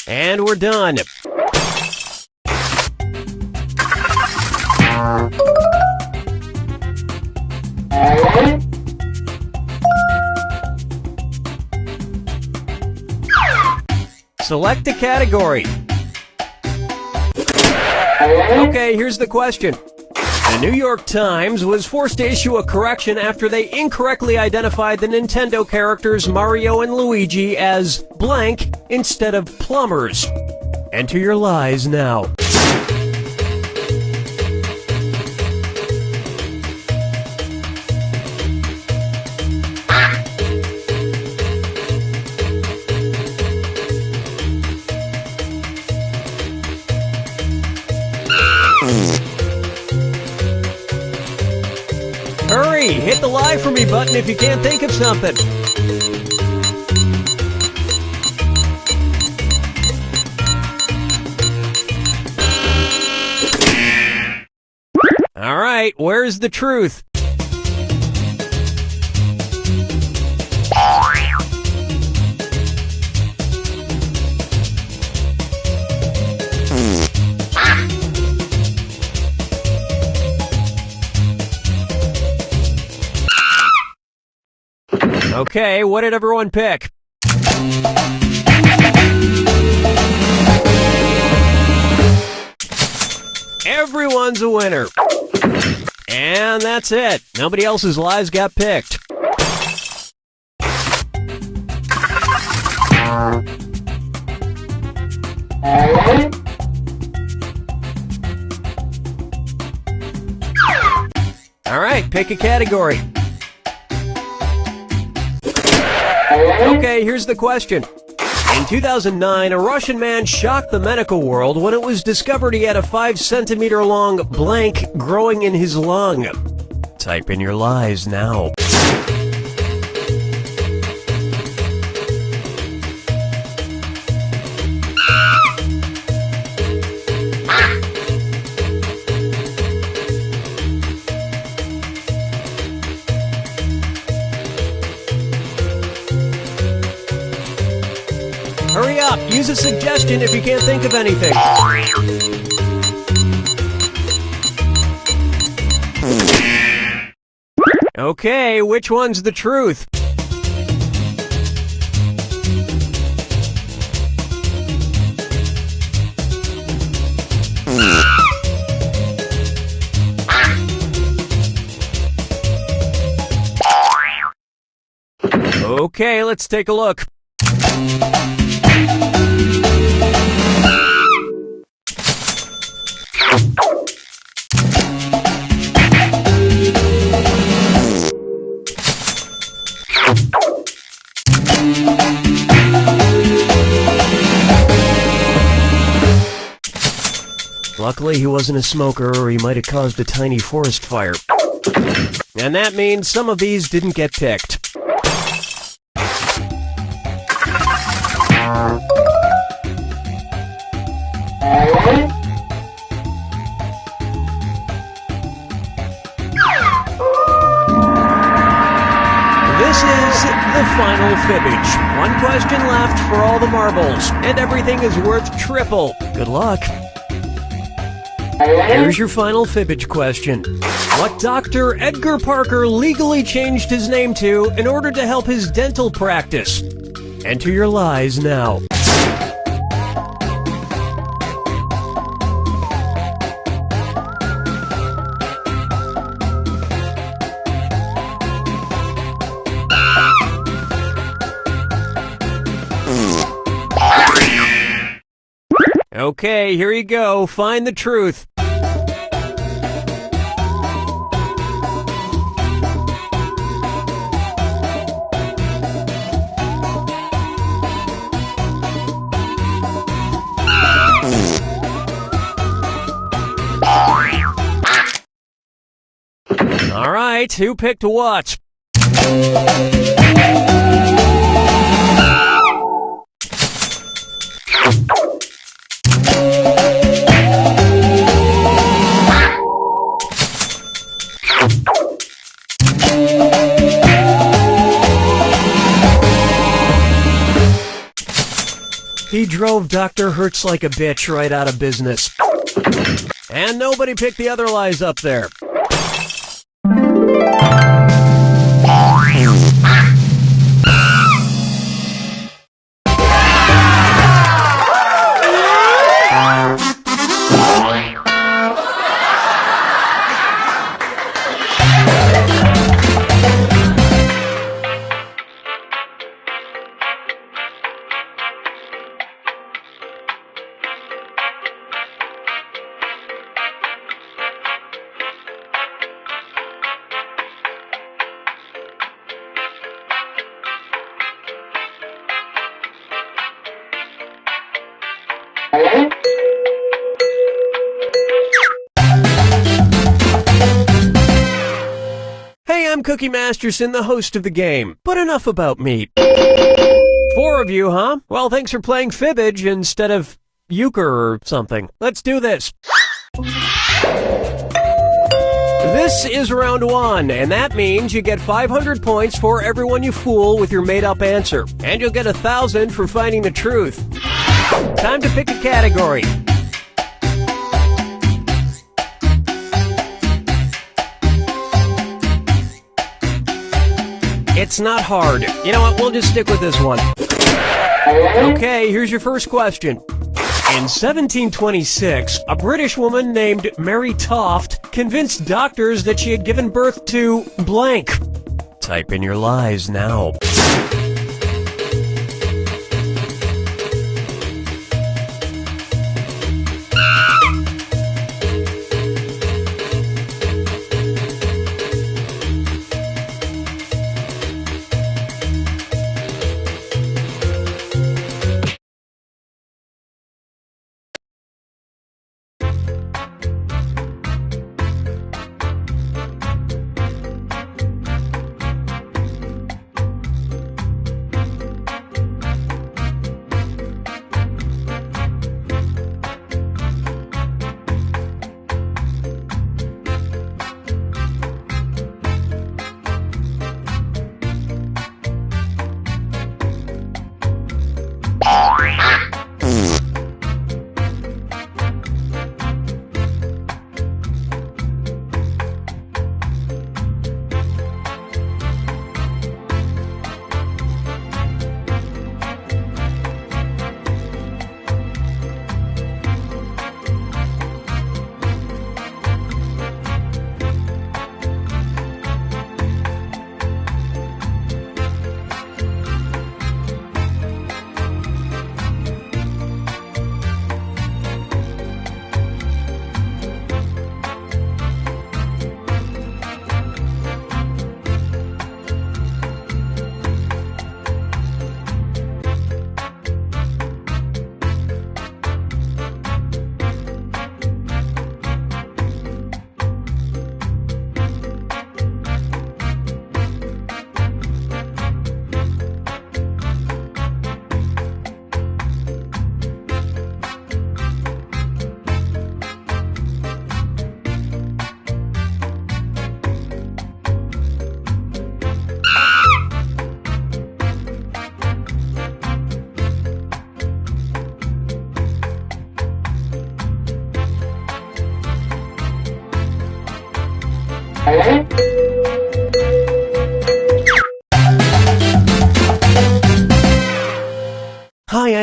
And we're done. Select a category. Okay, here's the question. The New York Times was forced to issue a correction after they incorrectly identified the Nintendo characters Mario and Luigi as blank instead of plumbers. Enter your lies now. Hurry! Hit the lie for me button if you can't think of something. All right, where's the truth? Okay, what did everyone pick? Everyone's a winner. And that's it. Nobody else's lies got picked. All right, pick a category. Okay, here's the question. In 2009, a Russian man shocked the medical world when it was discovered he had a 5-centimeter long blank growing in his lung. Type in your lies now. Hurry up! Use a suggestion if you can't think of anything. Okay, which one's the truth? Okay, let's take a look. Luckily, he wasn't a smoker, or he might have caused a tiny forest fire. And that means some of these didn't get picked. This is the final fibbage. One question left for all the marbles, and everything is worth triple. Good luck. Here's your final fibbage question. What Dr. Edgar Parker legally changed his name to in order to help his dental practice? Enter your lies now. Okay, here you go. Find the truth. All right, who picked what? He drove Dr. Hertz like a bitch right out of business. And nobody picked the other lies up there. Hey, I'm Cookie Masterson, the host of the game. But enough about me. 4 of you, huh? Well, thanks for playing Fibbage instead of Euchre or something. Let's do this. This is round 1, and that means you get 500 points for everyone you fool with your made-up answer. And you'll get 1,000 for finding the truth. Time to pick a category. It's not hard. You know what? We'll just stick with this one. Okay, here's your first question. In 1726, a British woman named Mary Toft convinced doctors that she had given birth to blank. Type in your lies now.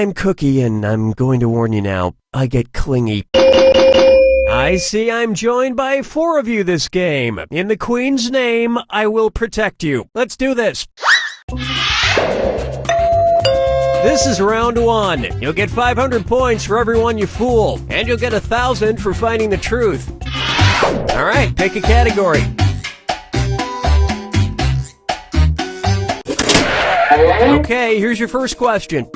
I'm Cookie, and I'm going to warn you now, I get clingy. I see I'm joined by 4 of you this game. In the Queen's name, I will protect you. Let's do this. This is round 1. You'll get 500 points for everyone you fool, and you'll get 1,000 for finding the truth. All right, pick a category. Okay, here's your first question.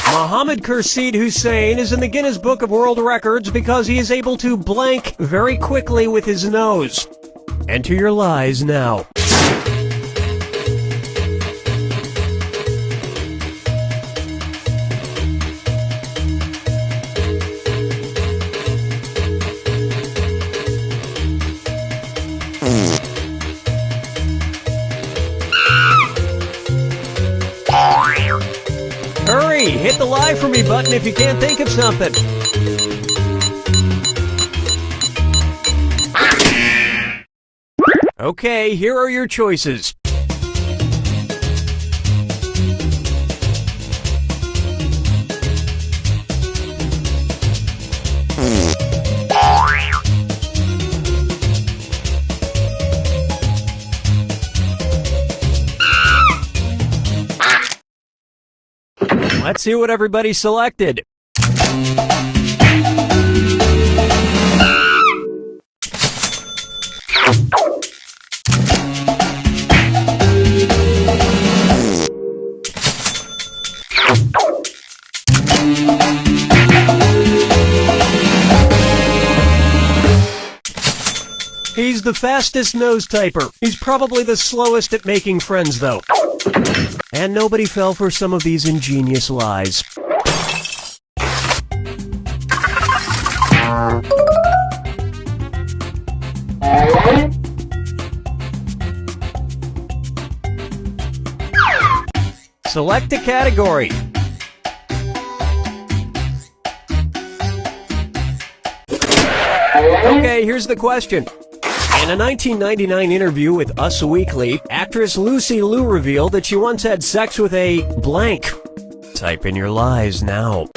Mohammed Khurshid Hussain is in the Guinness Book of World Records because he is able to blank very quickly with his nose. Enter your lies now. Hurry, hit the lie for me button if you can't think of something. Okay, here are your choices. Let's see what everybody selected. He's the fastest nose typer. He's probably the slowest at making friends, though. And nobody fell for some of these ingenious lies. Select a category. Okay, here's the question. In a 1999 interview with Us Weekly, actress Lucy Liu revealed that she once had sex with a blank. Type in your lies now.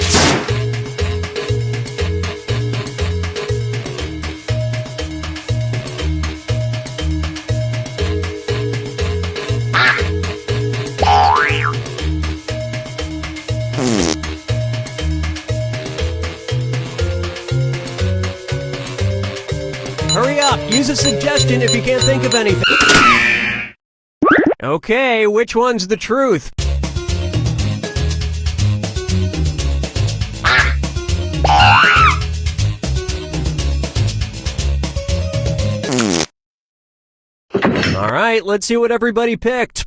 Hurry up, use a suggestion if you can't think of anything. Okay, which one's the truth? All right, let's see what everybody picked.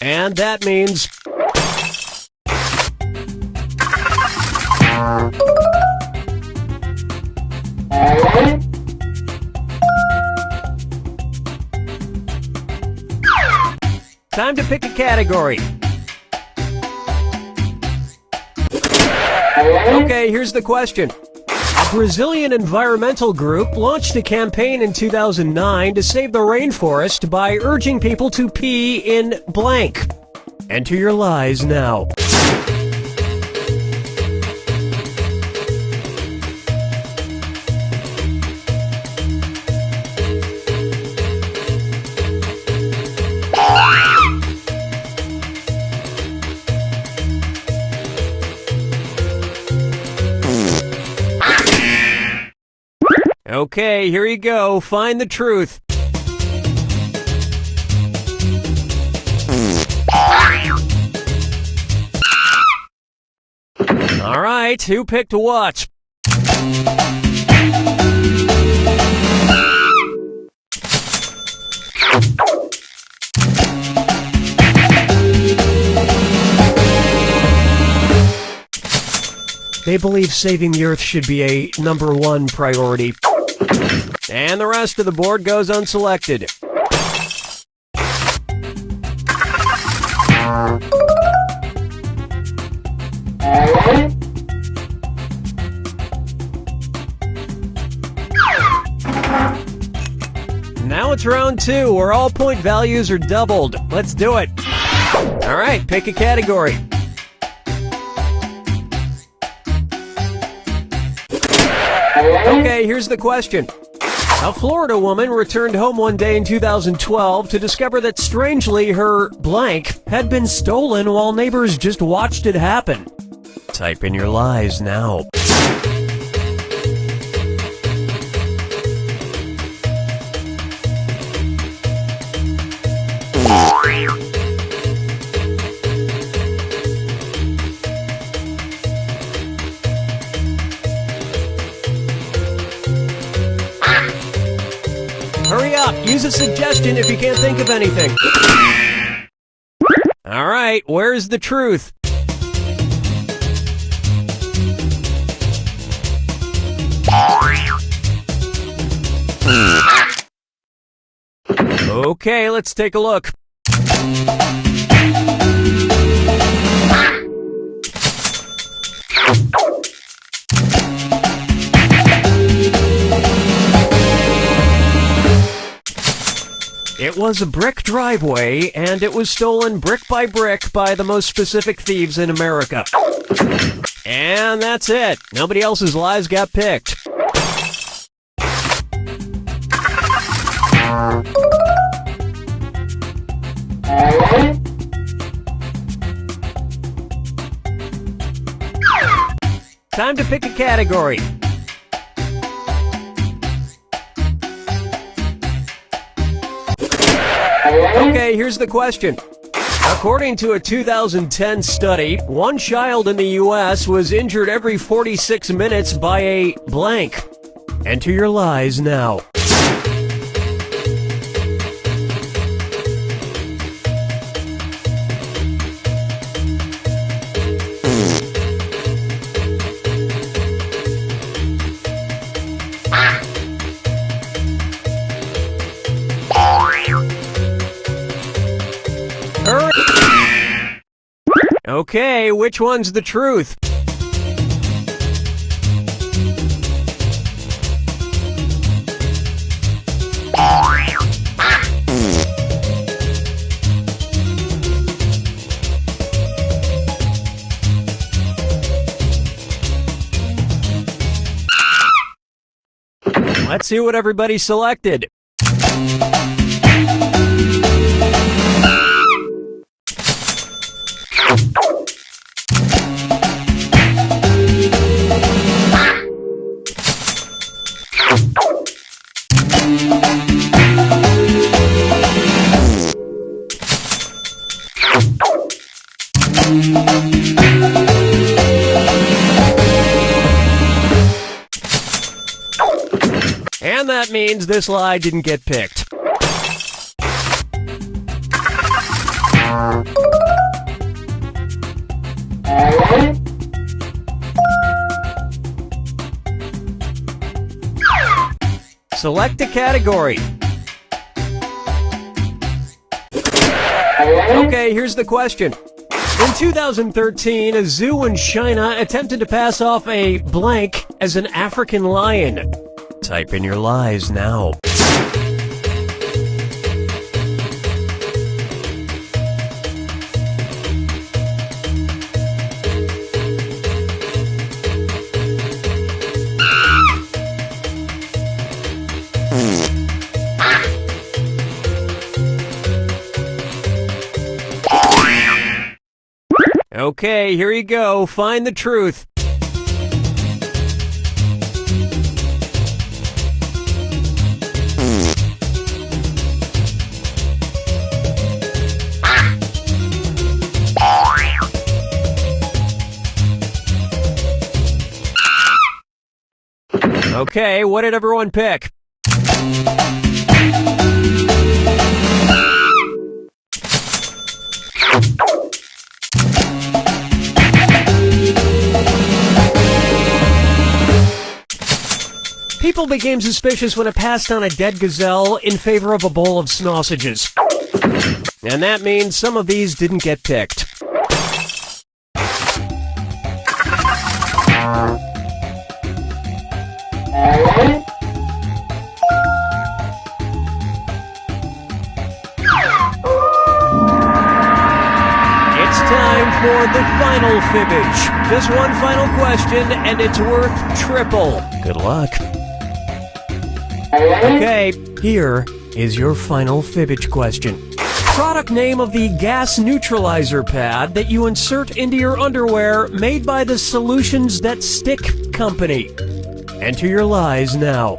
And that means... time to pick a category. Okay, here's the question. A Brazilian environmental group launched a campaign in 2009 to save the rainforest by urging people to pee in blank. Enter your lies now. Okay, here you go. Find the truth. All right, who picked what? They believe saving the Earth should be a #1 priority. And the rest of the board goes unselected. it's round 2, where all point values are doubled. Let's do it. All right, pick a category. Okay, here's the question. A Florida woman returned home one day in 2012 to discover that strangely her blank had been stolen while neighbors just watched it happen. Type in your lies now. Hurry up, use a suggestion if you can't think of anything. All right, where's the truth? Okay, let's take a look. It was a brick driveway, and it was stolen brick by the most specific thieves in America. And that's it. Nobody else's lies got picked. Time to pick a category. Okay, here's the question. According to a 2010 study, one child in the U.S. was injured every 46 minutes by a blank. Enter your lies now. Okay, which one's the truth? Let's see what everybody selected. And that means this lie didn't get picked. Select a category. Okay, here's the question. In 2013, a zoo in China attempted to pass off a blank as an African lion. Type in your lies now. Okay, here you go. Find the truth. Okay, what did everyone pick? People became suspicious when it passed on a dead gazelle in favor of a bowl of sausages. And that means some of these didn't get picked. for the final fibbage. Just one final question, and it's worth triple. Good luck. Okay, here is your final fibbage question. Product name of the gas neutralizer pad that you insert into your underwear, made by the Solutions That Stick company. Enter your lies now.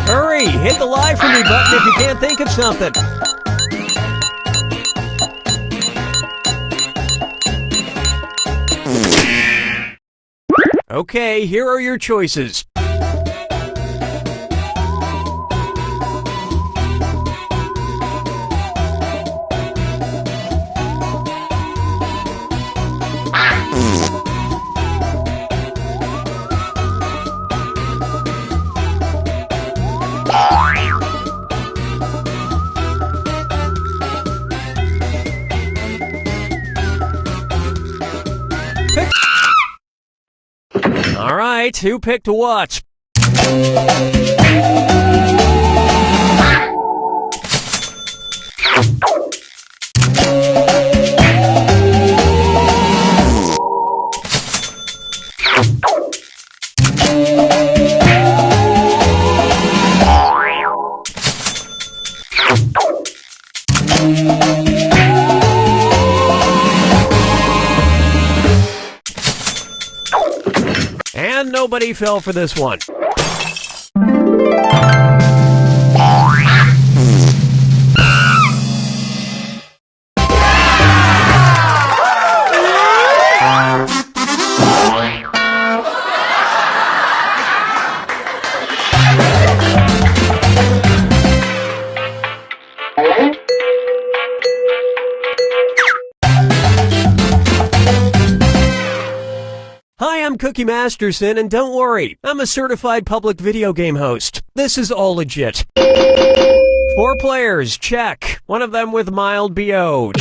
Hurry, hit the lie for me button if you can't think of something. Okay, here are your choices. All right, who picked what? And nobody fell for this one. Hi, I'm Cookie Masterson, and don't worry, I'm a certified public video game host. This is all legit. 4 players, check. One of them with mild BO.